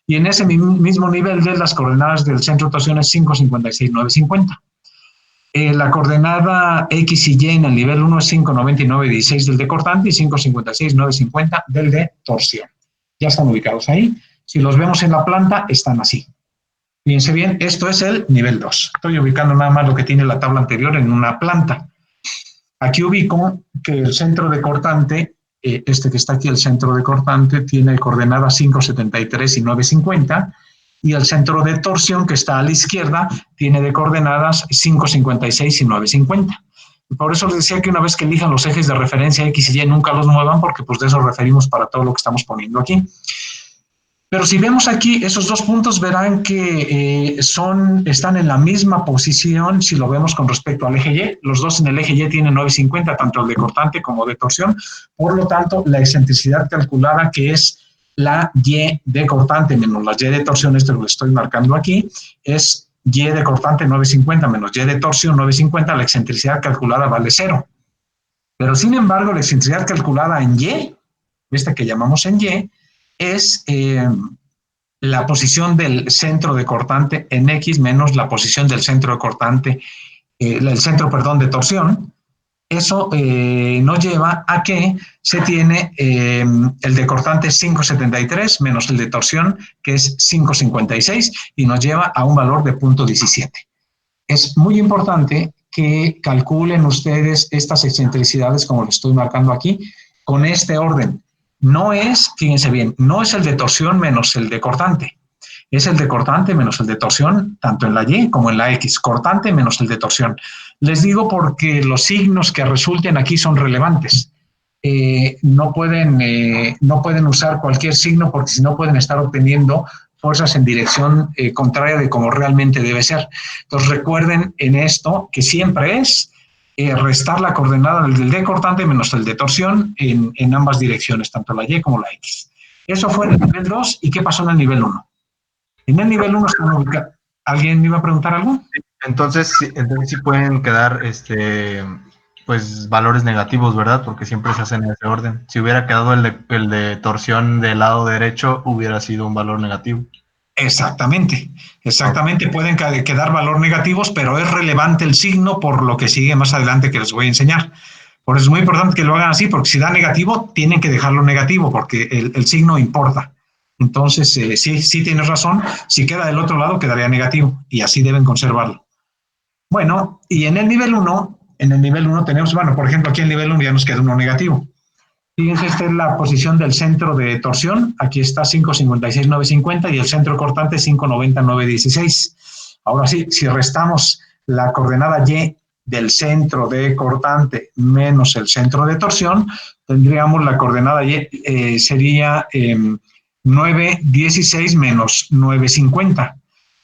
Y en ese mismo nivel de las coordenadas del centro de torsión es 5,56, 9,50. La coordenada X y Y en el nivel 1 es 5,99, 16 del de cortante y 5,56, 9,50 del de torsión. Ya están ubicados ahí. Si los vemos en la planta, están así. Fíjense bien, esto es el nivel 2. Estoy ubicando nada más lo que tiene la tabla anterior en una planta. Aquí ubico que el centro de cortante, este que está aquí, el centro de cortante, tiene coordenadas 5,73 y 9,50, y el centro de torsión, que está a la izquierda, tiene de coordenadas 5,56 y 9,50. Por eso les decía que una vez que elijan los ejes de referencia X y Y, nunca los muevan, porque pues de eso referimos para todo lo que estamos poniendo aquí. Pero si vemos aquí esos dos puntos, verán que están en la misma posición si lo vemos con respecto al eje Y. Los dos en el eje Y tienen 9,50, tanto el de cortante como de torsión. Por lo tanto, la excentricidad calculada, que es la Y de cortante menos la Y de torsión, esto lo estoy marcando aquí, es Y de cortante 9,50 menos Y de torsión 9,50, la excentricidad calculada vale 0. Pero sin embargo, la excentricidad calculada en Y, esta que llamamos en Y, es la posición del centro de cortante en X menos la posición del centro de cortante, el centro, perdón, de torsión. Eso nos lleva a que se tiene el de cortante 5,73 menos el de torsión, que es 5,56, y nos lleva a un valor de 0,17. Es muy importante que calculen ustedes estas excentricidades, como lo estoy marcando aquí, con este orden. No es, fíjense bien, no es el de torsión menos el de cortante. Es el de cortante menos el de torsión, tanto en la Y como en la X. Cortante menos el de torsión. Les digo porque los signos que resulten aquí son relevantes. No pueden usar cualquier signo, porque si no pueden estar obteniendo fuerzas en dirección contraria de como realmente debe ser. Entonces recuerden en esto que siempre es restar la coordenada del de cortante menos el de torsión en ambas direcciones, tanto la Y como la X. Eso fue en el nivel 2. ¿Y qué pasó en el nivel 1? En el nivel 1 están ubicados. ¿Alguien me iba a preguntar algo? Entonces sí pueden quedar pues valores negativos, ¿verdad? Porque siempre se hacen en ese orden. Si hubiera quedado el de torsión del lado derecho, hubiera sido un valor negativo. Exactamente, exactamente. Pueden quedar valor negativos, pero es relevante el signo por lo que sigue más adelante que les voy a enseñar. Por eso es muy importante que lo hagan así, porque si da negativo, tienen que dejarlo negativo, porque el signo importa. Entonces, sí tienes razón. Si queda del otro lado, quedaría negativo, y así deben conservarlo. Bueno, y en el nivel 1 tenemos, bueno, por ejemplo, aquí en el nivel 1 ya nos queda uno negativo. Fíjense, esta es la posición del centro de torsión. Aquí está 5,56, 9,50 y el centro cortante 5,90, 9,16. Ahora sí, si restamos la coordenada Y del centro de cortante menos el centro de torsión, tendríamos la coordenada Y, sería 9,16 menos 9,50.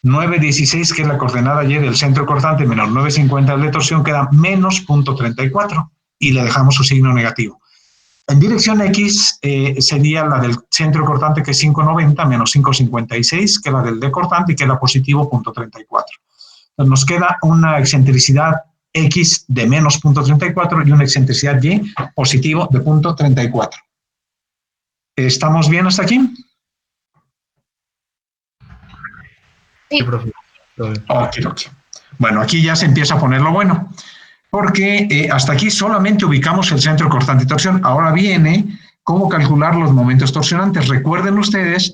9,16, que es la coordenada Y del centro cortante, menos 9,50 de torsión, queda menos 0,34 y le dejamos su signo negativo. En dirección X sería la del centro cortante, que es 5,90 menos 5,56, que es la del de cortante y queda positivo 0,34. Entonces nos queda una excentricidad X de menos 0,34 y una excentricidad Y positivo de 0,34. ¿Estamos bien hasta aquí? Sí. Ok. Bueno, aquí ya se empieza a poner lo bueno, porque hasta aquí solamente ubicamos el centro cortante y torsión. Ahora viene cómo calcular los momentos torsionantes. Recuerden ustedes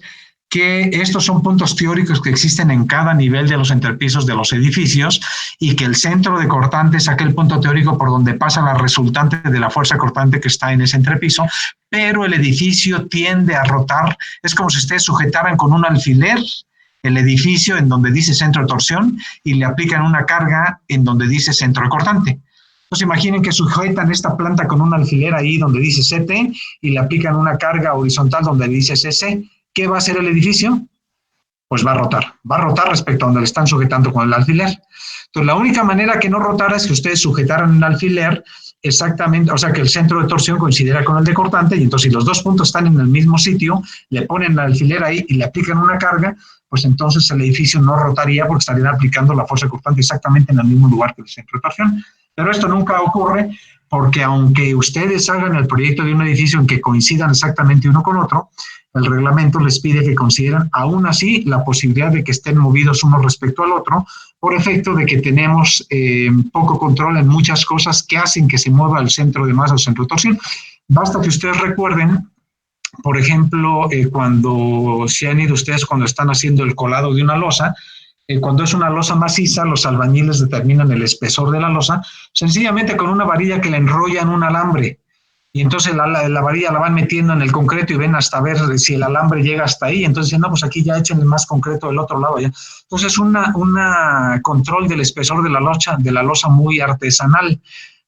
que estos son puntos teóricos que existen en cada nivel de los entrepisos de los edificios, y que el centro de cortante es aquel punto teórico por donde pasa la resultante de la fuerza cortante que está en ese entrepiso, pero el edificio tiende a rotar. Es como si ustedes sujetaran con un alfiler el edificio en donde dice centro de torsión y le aplican una carga en donde dice centro de cortante. Entonces imaginen que sujetan esta planta con un alfiler ahí donde dice CT y le aplican una carga horizontal donde dice CC. ¿Qué va a hacer el edificio? Pues va a rotar respecto a donde le están sujetando con el alfiler. Entonces la única manera que no rotara es que ustedes sujetaran el alfiler exactamente, o sea, que el centro de torsión coincidiera con el de cortante, y entonces si los dos puntos están en el mismo sitio, le ponen el alfiler ahí y le aplican una carga, pues entonces el edificio no rotaría porque estarían aplicando la fuerza cortante exactamente en el mismo lugar que el centro de torsión. Pero esto nunca ocurre, porque aunque ustedes hagan el proyecto de un edificio en que coincidan exactamente uno con otro, el reglamento les pide que consideren aún así la posibilidad de que estén movidos uno respecto al otro, por efecto de que tenemos poco control en muchas cosas que hacen que se mueva el centro de masa o centro de torsión. Basta que ustedes recuerden, por ejemplo, cuando se han ido ustedes, cuando están haciendo el colado de una losa, cuando es una losa maciza, los albañiles determinan el espesor de la losa sencillamente con una varilla que le enrollan un alambre. Y entonces la varilla la van metiendo en el concreto y ven hasta ver si el alambre llega hasta ahí. Entonces dicen, no, pues aquí ya echen el más concreto del otro lado. Ya. Entonces una control del espesor de la losa muy artesanal.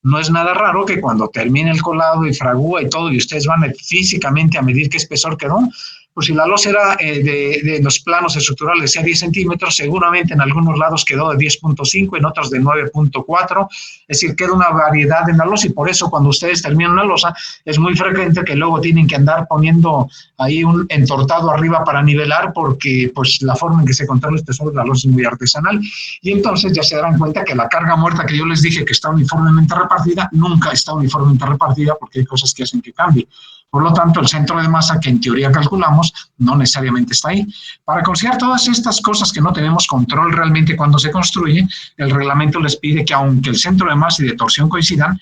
No es nada raro que cuando termine el colado y fragúa y todo, y ustedes van físicamente a medir qué espesor quedó, pues si la losa era de los planos estructurales de 10 centímetros, seguramente en algunos lados quedó de 10.5, en otros de 9.4, es decir, queda una variedad en la losa, y por eso cuando ustedes terminan una losa, es muy frecuente que luego tienen que andar poniendo ahí un entortado arriba para nivelar, porque pues la forma en que se controla el espesor de la losa es muy artesanal, y entonces ya se darán cuenta que la carga muerta que yo les dije que está uniformemente repartida, nunca está uniformemente repartida, porque hay cosas que hacen que cambie. Por lo tanto, el centro de masa que en teoría calculamos no necesariamente está ahí. Para considerar todas estas cosas que no tenemos control realmente cuando se construye, el reglamento les pide que aunque el centro de masa y de torsión consideren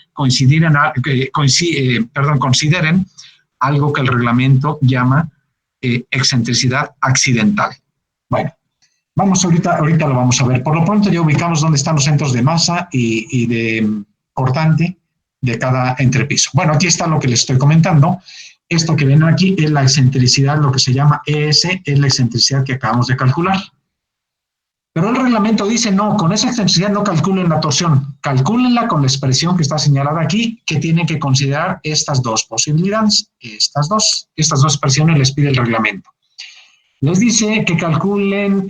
algo que el reglamento llama excentricidad accidental. Bueno, ahorita lo vamos a ver. Por lo pronto ya ubicamos dónde están los centros de masa y de cortante de cada entrepiso. Bueno, aquí está lo que les estoy comentando. Esto que ven aquí es la excentricidad, lo que se llama ES, es la excentricidad que acabamos de calcular. Pero el reglamento dice, no, con esa excentricidad no calculen la torsión, calcúlenla con la expresión que está señalada aquí, que tienen que considerar estas dos posibilidades, estas dos expresiones les pide el reglamento. Les dice que calculen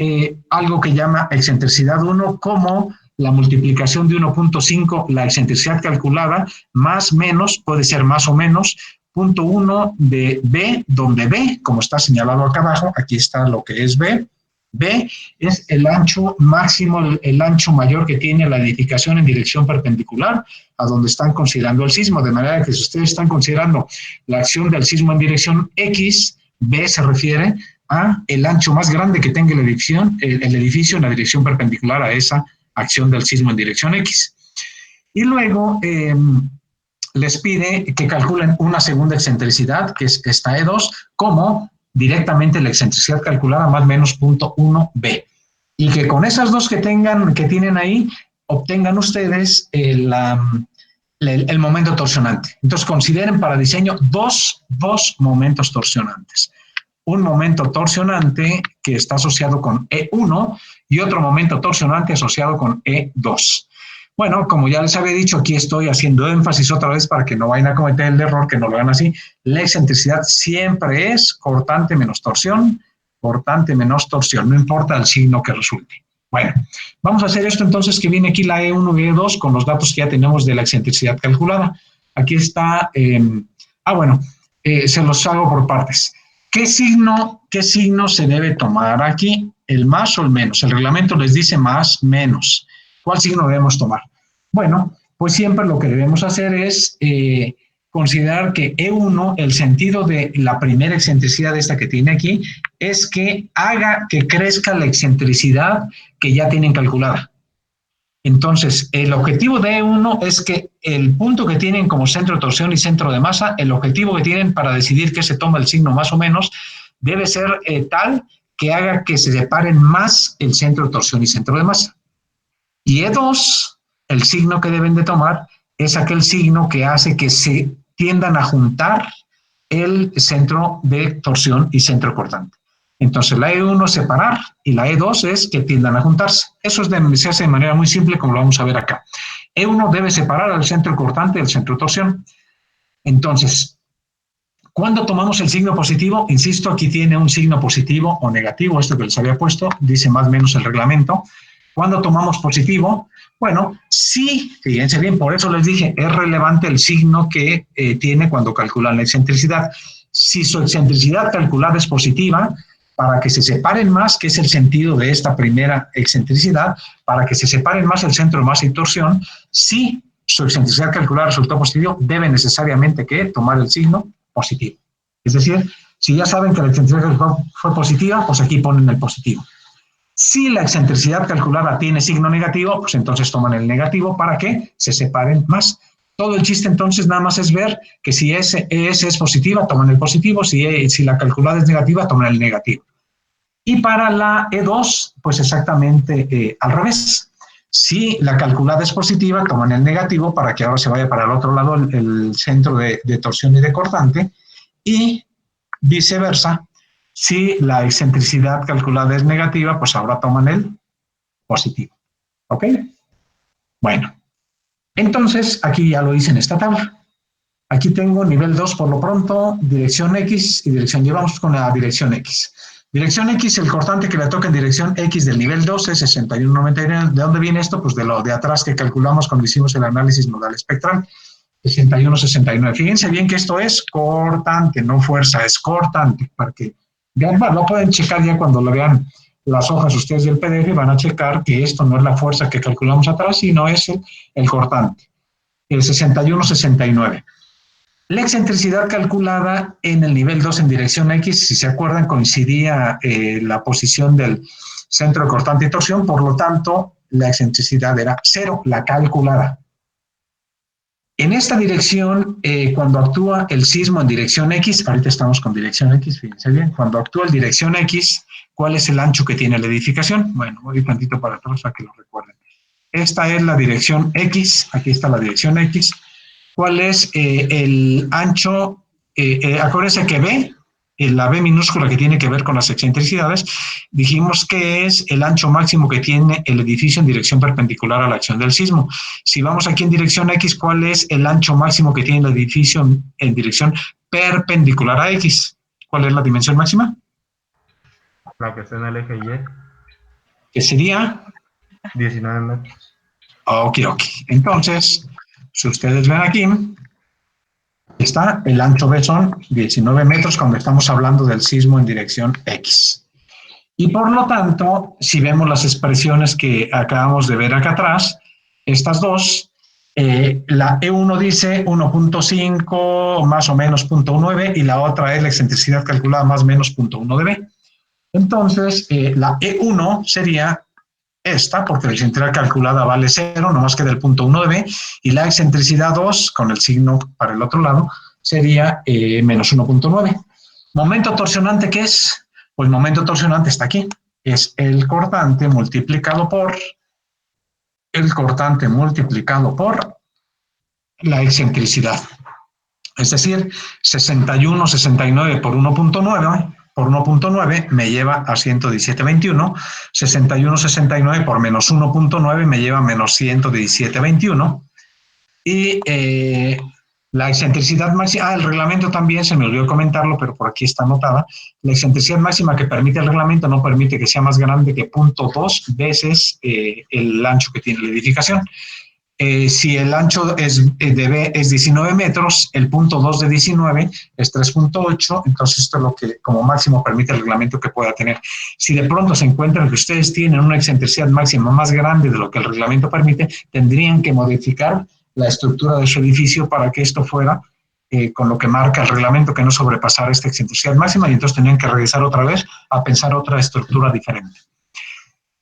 algo que llama excentricidad 1 como la multiplicación de 1.5, la excentricidad calculada, más menos, puede ser más o menos, 0.1 de B, donde B, como está señalado acá abajo, aquí está lo que es B. B es el ancho máximo, el ancho mayor que tiene la edificación en dirección perpendicular a donde están considerando el sismo, de manera que si ustedes están considerando la acción del sismo en dirección X, B se refiere a el ancho más grande que tenga el edificio en la dirección perpendicular a esa acción del sismo en dirección X. Y luego les pide que calculen una segunda excentricidad, que es esta E2, como directamente la excentricidad calculada más menos 0.1B. Y que con esas dos que tienen ahí, obtengan ustedes el momento torsionante. Entonces consideren para diseño dos momentos torsionantes. Un momento torsionante que está asociado con E1 y otro momento torsionante asociado con E2. Bueno, como ya les había dicho, aquí estoy haciendo énfasis otra vez para que no vayan a cometer el error, que no lo hagan así. La excentricidad siempre es cortante menos torsión, no importa el signo que resulte. Bueno, vamos a hacer esto entonces, que viene aquí la E1 y E2 con los datos que ya tenemos de la excentricidad calculada. Aquí está, se los hago por partes. ¿Qué signo se debe tomar aquí? ¿El más o el menos? El reglamento les dice más, menos. ¿Cuál signo debemos tomar? Bueno, pues siempre lo que debemos hacer es considerar que E1, el sentido de la primera excentricidad esta que tiene aquí, es que haga que crezca la excentricidad que ya tienen calculada. Entonces, el objetivo de E1 es que el punto que tienen como centro de torsión y centro de masa, el objetivo que tienen para decidir qué se toma el signo más o menos, debe ser tal que haga que se separen más el centro de torsión y centro de masa. Y E2, el signo que deben de tomar, es aquel signo que hace que se tiendan a juntar el centro de torsión y centro cortante. Entonces la E1 es separar y la E2 es que tiendan a juntarse. Eso se hace de manera muy simple, como lo vamos a ver acá. E1 debe separar al centro cortante del centro de torsión. Entonces, ¿cuándo tomamos el signo positivo? Insisto, aquí tiene un signo positivo o negativo, esto que les había puesto, dice más o menos el reglamento. ¿Cuándo tomamos positivo? Bueno, sí, fíjense bien, por eso les dije, es relevante el signo que tiene cuando calculan la excentricidad. Si su excentricidad calculada es positiva, para que se separen más, que es el sentido de esta primera excentricidad, para que se separen más el centro de masa y torsión, si su excentricidad calculada resultó positivo, debe necesariamente que tomar el signo positivo. Es decir, si ya saben que la excentricidad fue positiva, pues aquí ponen el positivo. Si la excentricidad calculada tiene signo negativo, pues entonces toman el negativo para que se separen más. Todo el chiste entonces nada más es ver que si ES es positiva, toman el positivo, si la calculada es negativa, toman el negativo. Y para la E2, pues exactamente al revés. Si la calculada es positiva, toman el negativo para que ahora se vaya para el otro lado el centro de torsión y de cortante, y viceversa, si la excentricidad calculada es negativa, pues ahora toman el positivo. ¿Ok? Bueno, entonces aquí ya lo hice en esta tabla. Aquí tengo nivel 2 por lo pronto, dirección X y dirección Y. Vamos con la dirección X. Dirección X, el cortante que le toca en dirección X del nivel 2 es 61,99. ¿De dónde viene esto? Pues de lo de atrás que calculamos cuando hicimos el análisis nodal espectral. 61,69. Fíjense bien que esto es cortante, no fuerza, es cortante. Para que vean, bueno, lo pueden checar ya cuando lo vean las hojas ustedes del PDF, van a checar que esto no es la fuerza que calculamos atrás, sino es el cortante. El 61,69. La excentricidad calculada en el nivel 2 en dirección X, si se acuerdan, coincidía la posición del centro de cortante y torsión, por lo tanto, la excentricidad era 0, la calculada. En esta dirección, cuando actúa el sismo en dirección X, ahorita estamos con dirección X, fíjense bien, cuando actúa en dirección X, ¿cuál es el ancho que tiene la edificación? Bueno, voy un tantito para atrás para que lo recuerden. Esta es la dirección X, aquí está la dirección X. ¿Cuál es el ancho? Acuérdense que B, la B minúscula que tiene que ver con las excentricidades, dijimos que es el ancho máximo que tiene el edificio en dirección perpendicular a la acción del sismo. Si vamos aquí en dirección X, ¿cuál es el ancho máximo que tiene el edificio en dirección perpendicular a X? ¿Cuál es la dimensión máxima? La que está en el eje Y. Que sería 19 metros. Ok. Entonces, si ustedes ven aquí, está el ancho B son 19 metros cuando estamos hablando del sismo en dirección X. Y por lo tanto, si vemos las expresiones que acabamos de ver acá atrás, estas dos, la E1 dice 1.5 más o menos 0.19 y la otra es la excentricidad calculada más o menos 0.1 de B. Entonces, la E1 sería esta, porque la excentricidad calculada vale 0, no más que del 0.1 de B, y la excentricidad 2, con el signo para el otro lado, sería menos 1.9. Momento torsionante, ¿qué es? Pues el momento torsionante está aquí, es el cortante multiplicado por la excentricidad. Es decir, 61,69 por 1.9 me lleva a 117,21, 61,69 por menos 1.9 me lleva a menos 117,21, y la excentricidad máxima, el reglamento también, se me olvidó comentarlo, pero por aquí está anotada, la excentricidad máxima que permite el reglamento no permite que sea más grande que 0.2 veces el ancho que tiene la edificación. Si el ancho de B es 19 metros, el 0.2 de 19 es 3.8, entonces esto es lo que como máximo permite el reglamento que pueda tener. Si de pronto se encuentran que ustedes tienen una excentricidad máxima más grande de lo que el reglamento permite, tendrían que modificar la estructura de su edificio para que esto fuera con lo que marca el reglamento, que no sobrepasara esta excentricidad máxima, y entonces tendrían que regresar otra vez a pensar otra estructura diferente.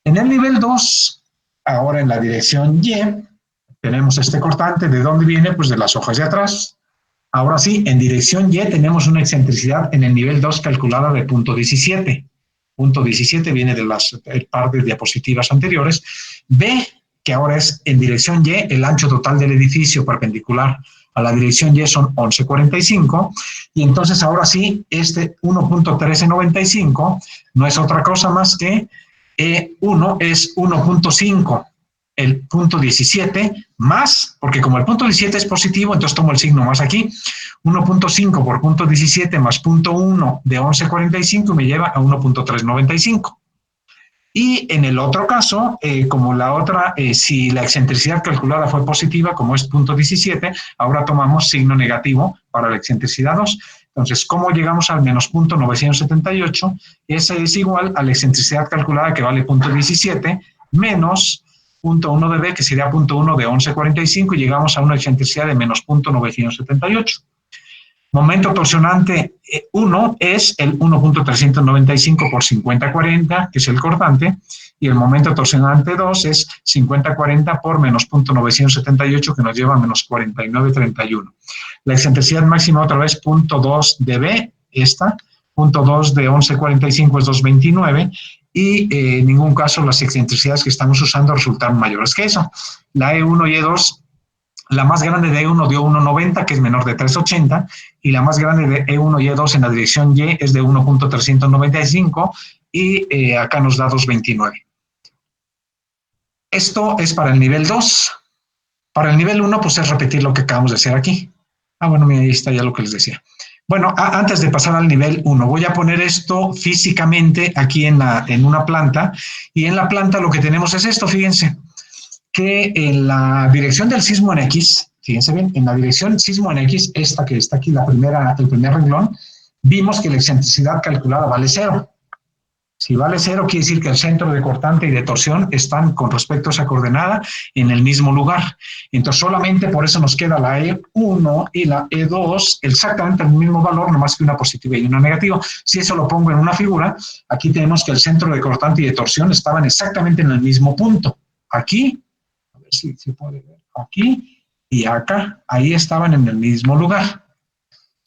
En el nivel 2, ahora en la dirección Y, tenemos este cortante. ¿De dónde viene? Pues de las hojas de atrás. Ahora sí, en dirección Y tenemos una excentricidad en el nivel 2 calculada de 0.17. 0.17 viene de las par de diapositivas anteriores. B, que ahora es en dirección Y, el ancho total del edificio perpendicular a la dirección Y son 11,45. Y entonces ahora sí, este 1.1395 no es otra cosa más que E1 es 1.5. El punto 17 más, porque como el punto 17 es positivo, entonces tomo el signo más aquí, 1.5 por punto 17 más punto 1 de 11,45 me lleva a 1.395. Y en el otro caso, como la otra, si la excentricidad calculada fue positiva, como es punto 17, ahora tomamos signo negativo para la excentricidad 2. Entonces, ¿cómo llegamos al menos punto 978? Ese es igual a la excentricidad calculada que vale punto 17 menos 0.1 de B, que sería 0.1 de 11,45, y llegamos a una excentricidad de menos 0.978. Momento torsionante 1 es el 1.395 por 50,40, que es el cortante, y el momento torsionante 2 es 50,40 por menos 0.978, que nos lleva a menos 49,31. La excentricidad máxima otra vez 0.2 de B, esta, punto 2 de 1145 es 229, y en ningún caso las excentricidades que estamos usando resultaron mayores que eso. La E1 y E2, la más grande de E1 dio 1.90, que es menor de 3.80, y la más grande de E1 y E2 en la dirección Y es de 1.395, y acá nos da 2.29. Esto es para el nivel 2. Para el nivel 1, pues es repetir lo que acabamos de hacer aquí. Bueno, mira, ahí está ya lo que les decía. Bueno, antes de pasar al nivel 1, voy a poner esto físicamente aquí en una planta, y en la planta lo que tenemos es esto, fíjense, que en la dirección del sismo en X, fíjense bien, en la dirección sismo en X, esta que está aquí, el primer renglón, vimos que la excentricidad calculada vale 0. Si vale 0, quiere decir que el centro de cortante y de torsión están con respecto a esa coordenada en el mismo lugar. Entonces, solamente por eso nos queda la E1 y la E2 exactamente el mismo valor, nomás que una positiva y una negativa. Si eso lo pongo en una figura, aquí tenemos que el centro de cortante y de torsión estaban exactamente en el mismo punto. Aquí, a ver si se puede ver, aquí y acá, ahí estaban en el mismo lugar.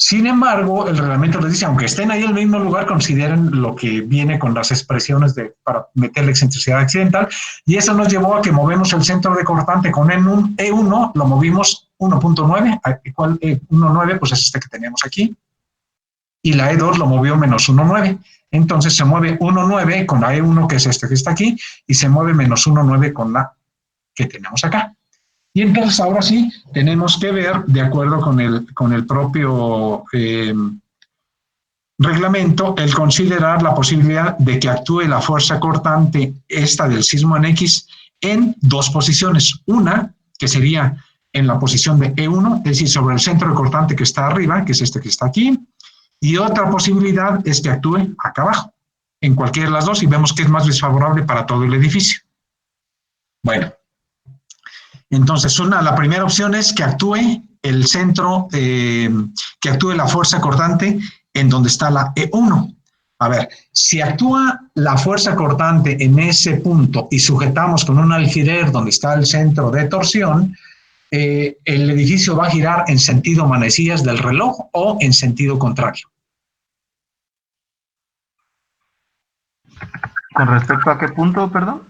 Sin embargo, el reglamento les dice, aunque estén ahí en el mismo lugar, consideren lo que viene con las expresiones para meter la excentricidad accidental, y eso nos llevó a que movemos el centro de cortante con E1, lo movimos 1.9, ¿cuál 1.9? Pues es este que tenemos aquí, y la E2 lo movió menos 1.9, entonces se mueve 1.9 con la E1, que es este que está aquí, y se mueve menos 1.9 con la que tenemos acá. Y entonces ahora sí tenemos que ver, de acuerdo con el propio reglamento, el considerar la posibilidad de que actúe la fuerza cortante esta del sismo en X en dos posiciones. Una, que sería en la posición de E1, es decir, sobre el centro de cortante que está arriba, que es este que está aquí, y otra posibilidad es que actúe acá abajo, en cualquiera de las dos, y vemos que es más desfavorable para todo el edificio. Bueno. Entonces, la primera opción es que actúe el centro, que actúe la fuerza cortante en donde está la E1. A ver, si actúa la fuerza cortante en ese punto y sujetamos con un alfiler donde está el centro de torsión, el edificio va a girar en sentido manecillas del reloj o en sentido contrario. ¿Con respecto a qué punto, perdón?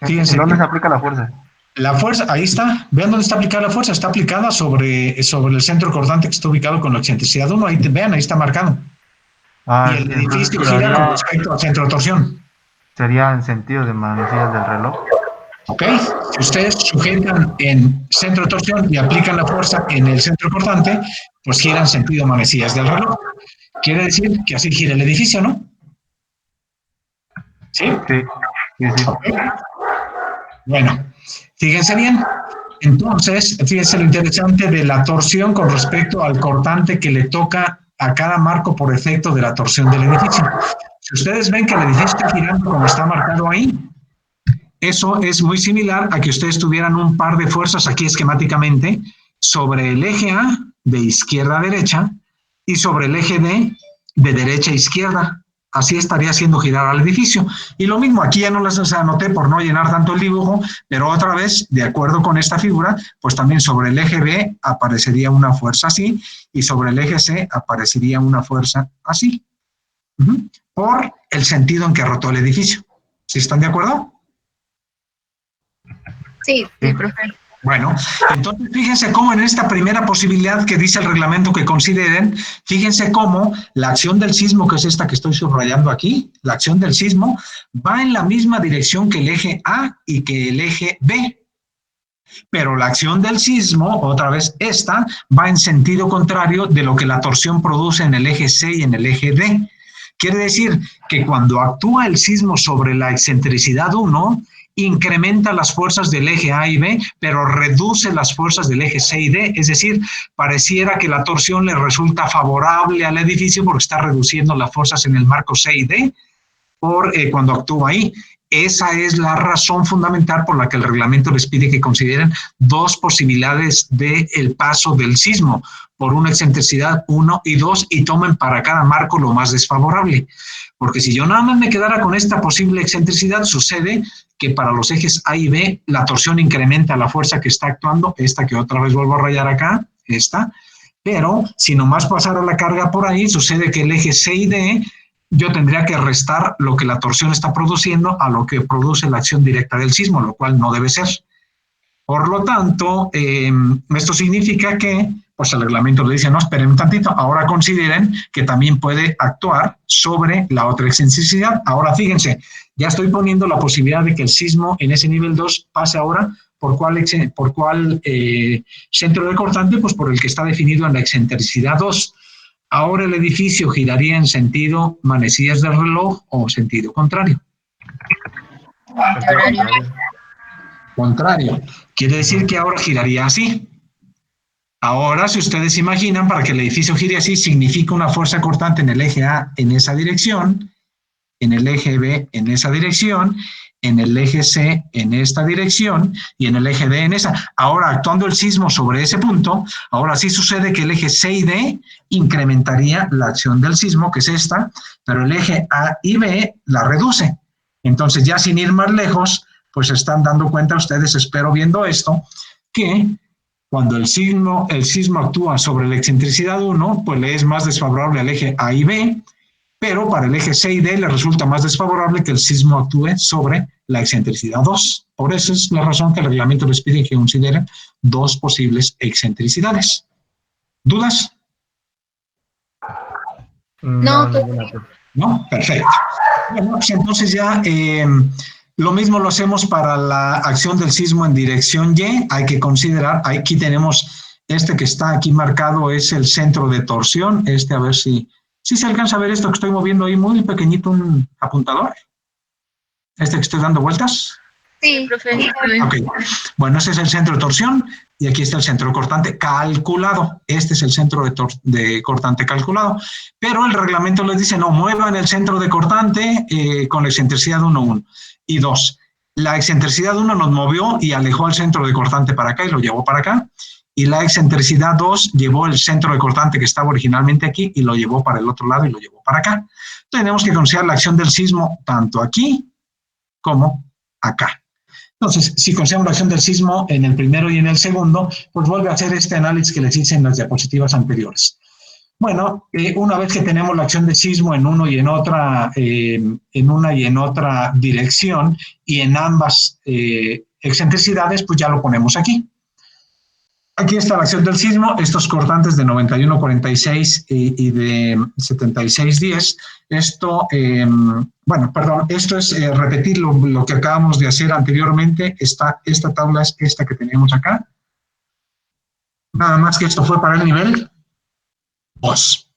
Fíjense, ¿En dónde se aplica la fuerza? La fuerza, ahí está. Vean dónde está aplicada la fuerza. Está aplicada sobre el centro cortante que está ubicado con la excentricidad 1. Vean, ahí está marcado. Y el edificio gira con respecto al centro de torsión. Sería en sentido de manecillas del reloj. Ok. Si ustedes sujetan en centro de torsión y aplican la fuerza en el centro cortante, pues gira en sentido manecillas del reloj. Quiere decir que así gira el edificio, ¿no? ¿Sí? Sí. Okay. Bueno, fíjense bien. Entonces, fíjense lo interesante de la torsión con respecto al cortante que le toca a cada marco por efecto de la torsión del edificio. Si ustedes ven que el edificio está girando como está marcado ahí, eso es muy similar a que ustedes tuvieran un par de fuerzas aquí esquemáticamente sobre el eje A de izquierda a derecha y sobre el eje D de derecha a izquierda. Así estaría haciendo girar al edificio. Y lo mismo, aquí ya no las anoté por no llenar tanto el dibujo, pero otra vez, de acuerdo con esta figura, pues también sobre el eje B aparecería una fuerza así, y sobre el eje C aparecería una fuerza así, por el sentido en que rotó el edificio. ¿Sí están de acuerdo? Sí, profe. Bueno, entonces fíjense cómo en esta primera posibilidad que dice el reglamento que consideren, fíjense cómo la acción del sismo, que es esta que estoy subrayando aquí, la acción del sismo va en la misma dirección que el eje A y que el eje B. Pero la acción del sismo, otra vez esta, va en sentido contrario de lo que la torsión produce en el eje C y en el eje D. Quiere decir que cuando actúa el sismo sobre la excentricidad 1, incrementa las fuerzas del eje A y B, pero reduce las fuerzas del eje C y D, es decir, pareciera que la torsión le resulta favorable al edificio porque está reduciendo las fuerzas en el marco C y D cuando actúa ahí. Esa es la razón fundamental por la que el reglamento les pide que consideren dos posibilidades del paso del sismo, por una excentricidad 1 y 2, y tomen para cada marco lo más desfavorable. Porque si yo nada más me quedara con esta posible excentricidad, sucede que para los ejes A y B la torsión incrementa la fuerza que está actuando, esta que otra vez vuelvo a rayar acá, esta, Pero si nomás pasara la carga por ahí, sucede que el eje C y D, yo tendría que restar lo que la torsión está produciendo a lo que produce la acción directa del sismo, lo cual no debe ser. Por lo tanto, esto significa que pues el reglamento le dice, no, esperen un tantito, ahora consideren que también puede actuar sobre la otra excentricidad. Ahora fíjense, ya estoy poniendo la posibilidad de que el sismo en ese nivel 2 pase ahora por cuál centro de cortante, pues por el que está definido en la excentricidad 2. Ahora el edificio giraría en sentido manecillas del reloj o sentido contrario. Contrario. Quiere decir que ahora giraría así. Ahora, si ustedes imaginan, para que el edificio gire así, significa una fuerza cortante en el eje A en esa dirección, en el eje B en esa dirección, en el eje C en esta dirección y en el eje D en esa. Ahora, actuando el sismo sobre ese punto, ahora sí sucede que el eje C y D incrementaría la acción del sismo, que es esta, pero el eje A y B la reduce. Entonces, ya sin ir más lejos, pues se están dando cuenta ustedes, espero viendo esto, que cuando el sismo actúa sobre la excentricidad 1, pues le es más desfavorable al eje A y B, pero para el eje C y D le resulta más desfavorable que el sismo actúe sobre la excentricidad 2. Por eso es la razón que el reglamento les pide que consideren dos posibles excentricidades. ¿Dudas? No, ¿No? Perfecto. Bueno, pues entonces ya lo mismo lo hacemos para la acción del sismo en dirección Y. Hay que considerar, aquí tenemos este que está aquí marcado, es el centro de torsión. A ver si se alcanza a ver esto que estoy moviendo ahí, muy pequeñito, un apuntador. Que estoy dando vueltas. sí, Profe. Ok, bueno, ese es el centro de torsión y aquí está el centro cortante calculado. Este es el centro de cortante calculado, pero el reglamento les dice no muevan el centro de cortante con la excentricidad 1,1 y 2. La excentricidad 1 nos movió y alejó el centro de cortante para acá y lo llevó para acá, y la excentricidad 2 llevó el centro de cortante que estaba originalmente aquí y lo llevó para el otro lado y lo llevó para acá. Tenemos que considerar la acción del sismo tanto aquí como acá. Entonces, si consideramos la acción del sismo en el primero y en el segundo, pues vuelve a hacer este análisis que les hice en las diapositivas anteriores. Bueno, una vez que tenemos la acción de sismo en una y en otra dirección y en ambas excentricidades, pues ya lo ponemos aquí. Aquí está la acción del sismo, estos cortantes de 91,46 y de 76,10. Esto, esto es repetir lo que acabamos de hacer anteriormente. Esta tabla es esta que tenemos acá. Nada más que esto fue para el nivel 2.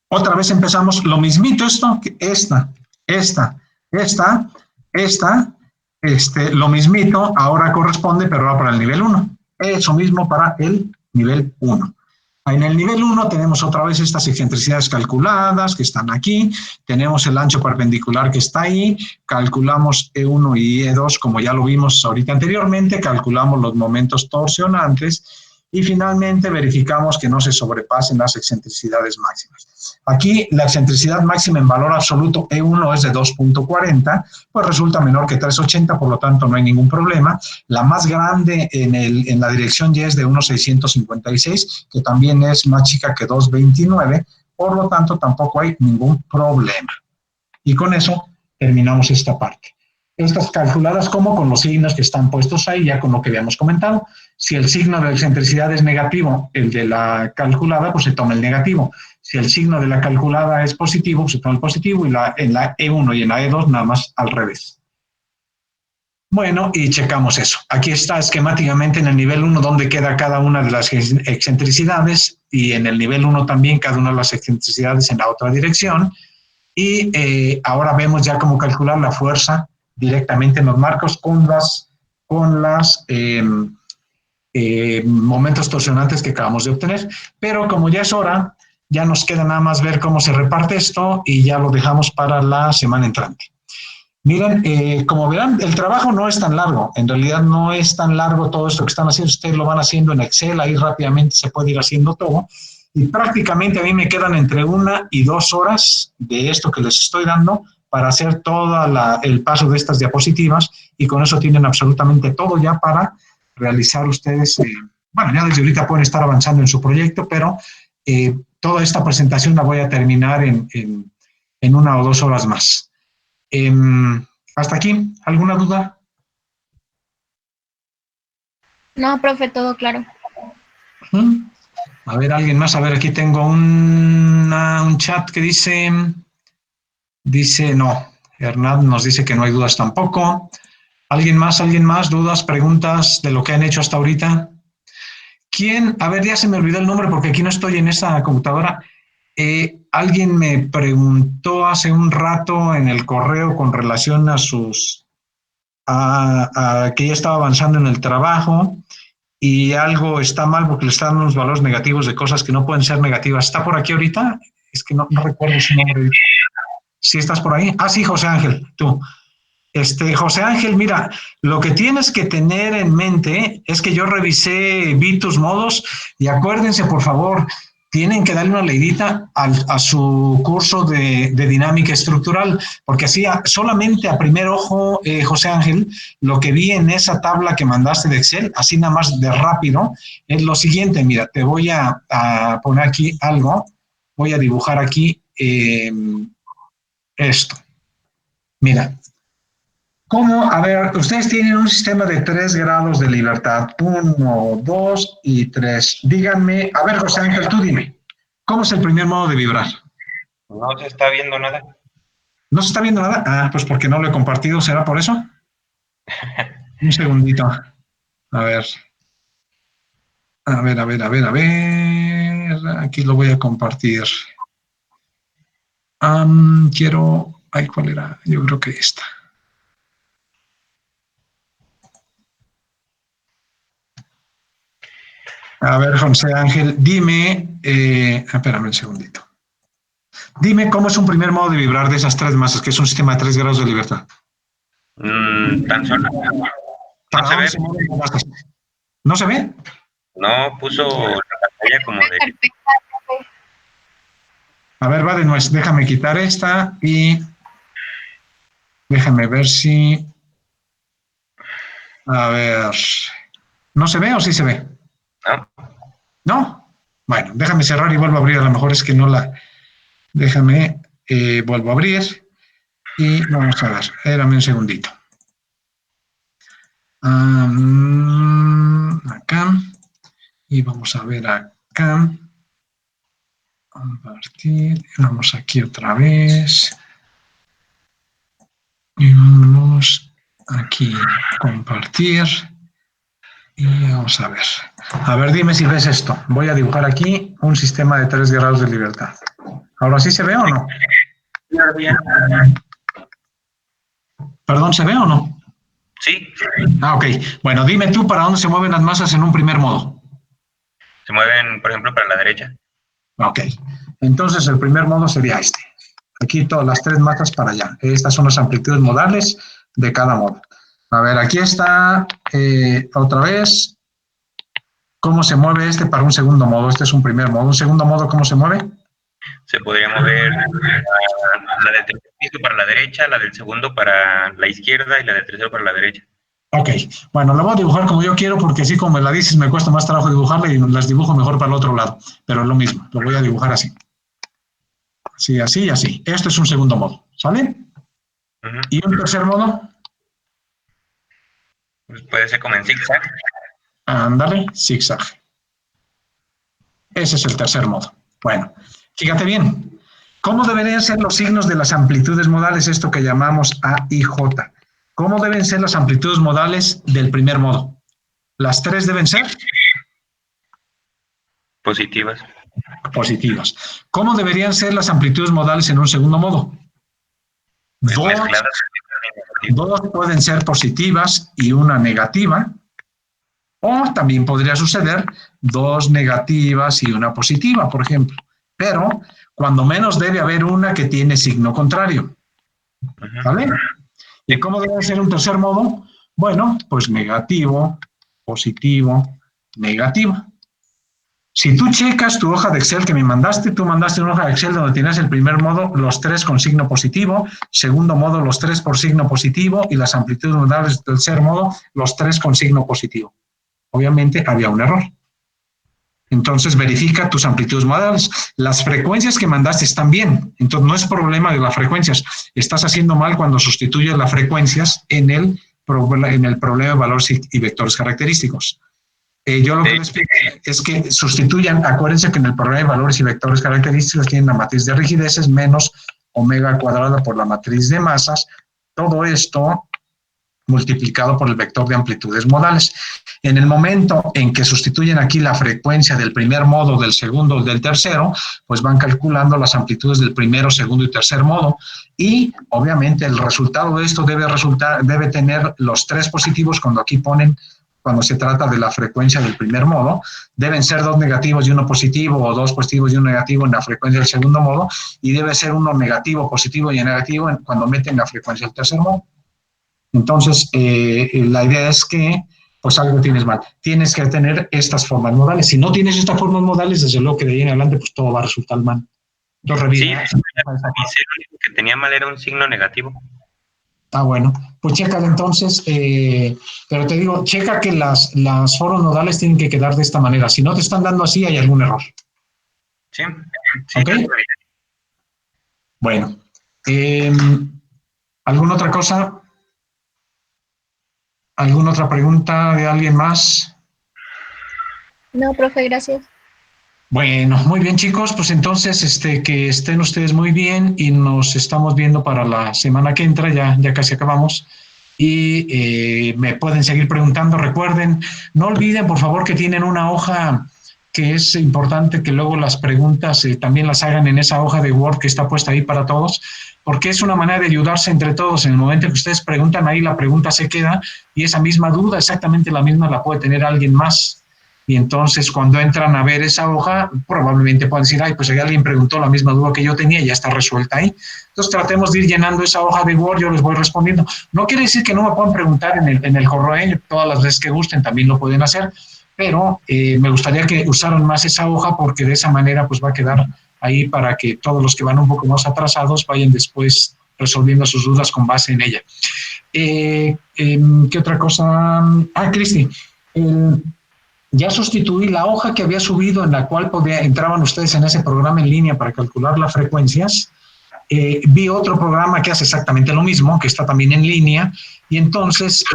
Otra vez empezamos lo mismito esto, que lo mismito, ahora corresponde, pero ahora para el nivel 1. Eso mismo para el nivel 1. En el nivel 1 tenemos otra vez estas excentricidades calculadas que están aquí, tenemos el ancho perpendicular que está ahí, calculamos E1 y E2 como ya lo vimos ahorita anteriormente, calculamos los momentos torsionantes y finalmente verificamos que no se sobrepasen las excentricidades máximas. Aquí la excentricidad máxima en valor absoluto E1 es de 2,40, pues resulta menor que 3,80, por lo tanto no hay ningún problema. La más grande en la dirección Y es de 1,656, que también es más chica que 2,29, por lo tanto tampoco hay ningún problema. Y con eso terminamos esta parte. Estas calculadas como con los signos que están puestos ahí, ya con lo que habíamos comentado. Si el signo de la excentricidad es negativo, el de la calculada, pues se toma el negativo. Si el signo de la calculada es positivo, pues se toma el positivo, y en la E1 y en la E2 nada más al revés. Bueno, y checamos eso. Aquí está esquemáticamente en el nivel 1 donde queda cada una de las excentricidades, y en el nivel 1 también cada una de las excentricidades en la otra dirección. Y ahora vemos ya cómo calcular la fuerza directamente en los marcos con las momentos torsionantes que acabamos de obtener. Pero como ya es hora, ya nos queda nada más ver cómo se reparte esto y ya lo dejamos para la semana entrante. Miren, como verán, el trabajo no es tan largo. En realidad no es tan largo todo esto que están haciendo. Ustedes lo van haciendo en Excel, ahí rápidamente se puede ir haciendo todo. Y prácticamente a mí me quedan entre 1 y 2 horas de esto que les estoy dando para hacer todo el paso de estas diapositivas, y con eso tienen absolutamente todo ya para realizar ustedes, bueno, ya desde ahorita pueden estar avanzando en su proyecto, pero toda esta presentación la voy a terminar en 1 o 2 horas más. Hasta aquí, ¿alguna duda? No, profe, todo claro. A ver, alguien más. A ver, aquí tengo un chat que dice no. Hernán nos dice que no hay dudas tampoco. ¿Alguien más? ¿Dudas, preguntas de lo que han hecho hasta ahorita? ¿Quién? A ver, ya se me olvidó el nombre porque aquí no estoy en esta computadora. Alguien me preguntó hace un rato en el correo con relación a que ya estaba avanzando en el trabajo y algo está mal porque le están dando unos valores negativos de cosas que no pueden ser negativas. ¿Está por aquí ahorita? Es que no recuerdo su nombre. ¿Sí estás por ahí? Ah, sí, José Ángel, tú. José Ángel, mira, lo que tienes que tener en mente es que yo revisé, vi tus modos y acuérdense, por favor, tienen que darle una leidita a su curso de dinámica estructural, porque así solamente a primer ojo, José Ángel, lo que vi en esa tabla que mandaste de Excel, así nada más de rápido, es lo siguiente. Mira, te voy a poner aquí algo, voy a dibujar aquí esto. Mira. ¿Cómo? A ver, ustedes tienen un sistema de 3 grados de libertad, 1, 2 y 3. Díganme, a ver, José Ángel, tú dime, ¿cómo es el primer modo de vibrar? No se está viendo nada. ¿No se está viendo nada? Ah, pues porque no lo he compartido, ¿será por eso? Un segundito. A ver. A ver. Aquí lo voy a compartir. Quiero... Ay, ¿cuál era? Yo creo que esta. A ver, José Ángel, dime, espérame un segundito. Dime cómo es un primer modo de vibrar de esas 3 masas, que es un sistema de 3 grados de libertad. Tan solo. ¿Para dónde se mueven las masas? ¿No se ve? No, puso la pantalla como de... A ver, va de nuevo, déjame quitar esta y déjame ver si... A ver, ¿no se ve o sí se ve? No. ¿No? Bueno, déjame cerrar y vuelvo a abrir, a lo mejor es que no la... Déjame, vuelvo a abrir y vamos a ver, espérame un segundito. Acá, y vamos a ver acá. Compartir, vamos aquí otra vez. Y vamos aquí, compartir. Y vamos a ver. A ver, dime si ves esto. Voy a dibujar aquí un sistema de 3 grados de libertad. ¿Ahora sí se ve o no? ¿Perdón, se ve o no? Sí. Ah, ok. Bueno, dime tú para dónde se mueven las masas en un primer modo. Se mueven, por ejemplo, para la derecha. Ok. Entonces el primer modo sería este. Aquí todas las 3 masas para allá. Estas son las amplitudes modales de cada modo. A ver, aquí está otra vez. ¿Cómo se mueve este para un segundo modo? Este es un primer modo. ¿Un segundo modo cómo se mueve? Se podría mover la del tercer piso para la derecha, la del segundo para la izquierda y la del tercero para la derecha. Ok, bueno, la voy a dibujar como yo quiero porque así como me la dices me cuesta más trabajo dibujarla y las dibujo mejor para el otro lado. Pero es lo mismo, lo voy a dibujar así. Sí, así y así. Esto es un segundo modo, ¿sale? ¿Y un tercer modo? Pues puede ser como en zigzag. Ándale, zigzag. Ese es el tercer modo. Bueno, fíjate bien. ¿Cómo deberían ser los signos de las amplitudes modales, esto que llamamos A y J? ¿Cómo deben ser las amplitudes modales del primer modo? ¿Las 3 deben ser? Positivas. Positivas. ¿Cómo deberían ser las amplitudes modales en un segundo modo? Pues dos pueden ser positivas y una negativa. O también podría suceder 2 negativas y una positiva, por ejemplo. Pero cuando menos debe haber una que tiene signo contrario. ¿Vale? ¿Y cómo debe ser un tercer modo? Bueno, pues negativo, positivo, negativo. Si tú checas tu hoja de Excel que me mandaste, tú mandaste una hoja de Excel donde tienes el primer modo, los 3 con signo positivo, segundo modo, los 3 por signo positivo y las amplitudes modales del tercer modo, los 3 con signo positivo. Obviamente había un error. Entonces verifica tus amplitudes modales. Las frecuencias que mandaste están bien, entonces no es problema de las frecuencias. Estás haciendo mal cuando sustituyes las frecuencias en el problema de valores y vectores característicos. Yo lo que les explico es que sustituyan, acuérdense que en el problema de valores y vectores característicos tienen la matriz de rigideces menos omega cuadrada por la matriz de masas. Todo esto multiplicado por el vector de amplitudes modales. En el momento en que sustituyen aquí la frecuencia del primer modo, del segundo, del tercero, pues van calculando las amplitudes del primero, segundo y tercer modo, y obviamente el resultado de esto debe tener los tres positivos cuando aquí ponen, cuando se trata de la frecuencia del primer modo, deben ser dos negativos y uno positivo, o dos positivos y uno negativo en la frecuencia del segundo modo, y debe ser uno negativo, positivo y negativo cuando meten la frecuencia del tercer modo. Entonces, la idea es que, pues algo tienes mal. Tienes que tener estas formas modales. Si no tienes estas formas modales, desde luego que de ahí en adelante, pues todo va a resultar mal. Entonces, revisa. Sí, el único que tenía mal era un signo negativo. Ah, bueno. Pues checa entonces, pero te digo, checa que las formas modales tienen que quedar de esta manera. Si no te están dando así, hay algún error. Sí. ¿Ok? Bueno. ¿Alguna otra cosa? ¿Alguna otra pregunta de alguien más? No, profe, gracias. Bueno, muy bien, chicos, pues entonces que estén ustedes muy bien y nos estamos viendo para la semana que entra, ya casi acabamos. Y me pueden seguir preguntando. Recuerden, no olviden, por favor, que tienen una hoja que es importante que luego las preguntas también las hagan en esa hoja de Word que está puesta ahí para todos, porque es una manera de ayudarse entre todos. En el momento que ustedes preguntan, ahí la pregunta se queda y esa misma duda, exactamente la misma, la puede tener alguien más. Y entonces cuando entran a ver esa hoja, probablemente puedan decir, ay, pues ahí alguien preguntó la misma duda que yo tenía y ya está resuelta ahí. Entonces tratemos de ir llenando esa hoja de Word, yo les voy respondiendo. No quiere decir que no me puedan preguntar en el correo, todas las veces que gusten también lo pueden hacer, pero me gustaría que usaran más esa hoja porque de esa manera pues va a quedar ahí para que todos los que van un poco más atrasados vayan después resolviendo sus dudas con base en ella. ¿Qué otra cosa? Cristi, ya sustituí la hoja que había subido en la cual entraban ustedes en ese programa en línea para calcular las frecuencias. Vi otro programa que hace exactamente lo mismo, que está también en línea, y entonces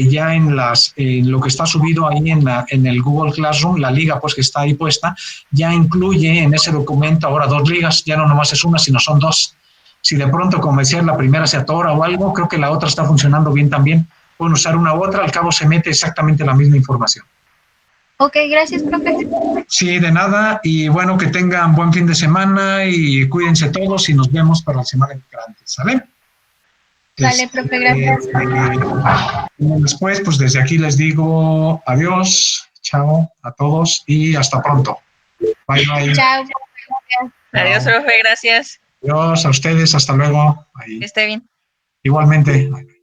ya en lo que está subido ahí en el Google Classroom, la liga pues que está ahí puesta, ya incluye en ese documento ahora 2 ligas, ya no nomás es una, sino son 2. Si de pronto, como decía, la primera se atora o algo, creo que la otra está funcionando bien también. Pueden usar una u otra, al cabo se mete exactamente la misma información. Ok, gracias, profe. Sí, de nada, y bueno, que tengan buen fin de semana y cuídense todos y nos vemos para la semana entrante, ¿sale? Vale, profe, gracias. Después, pues desde aquí les digo adiós, chao a todos y hasta pronto. Bye, bye. Chao. Adiós, profe, gracias. Adiós a ustedes, hasta luego. Bye. Que esté bien. Igualmente. Bye.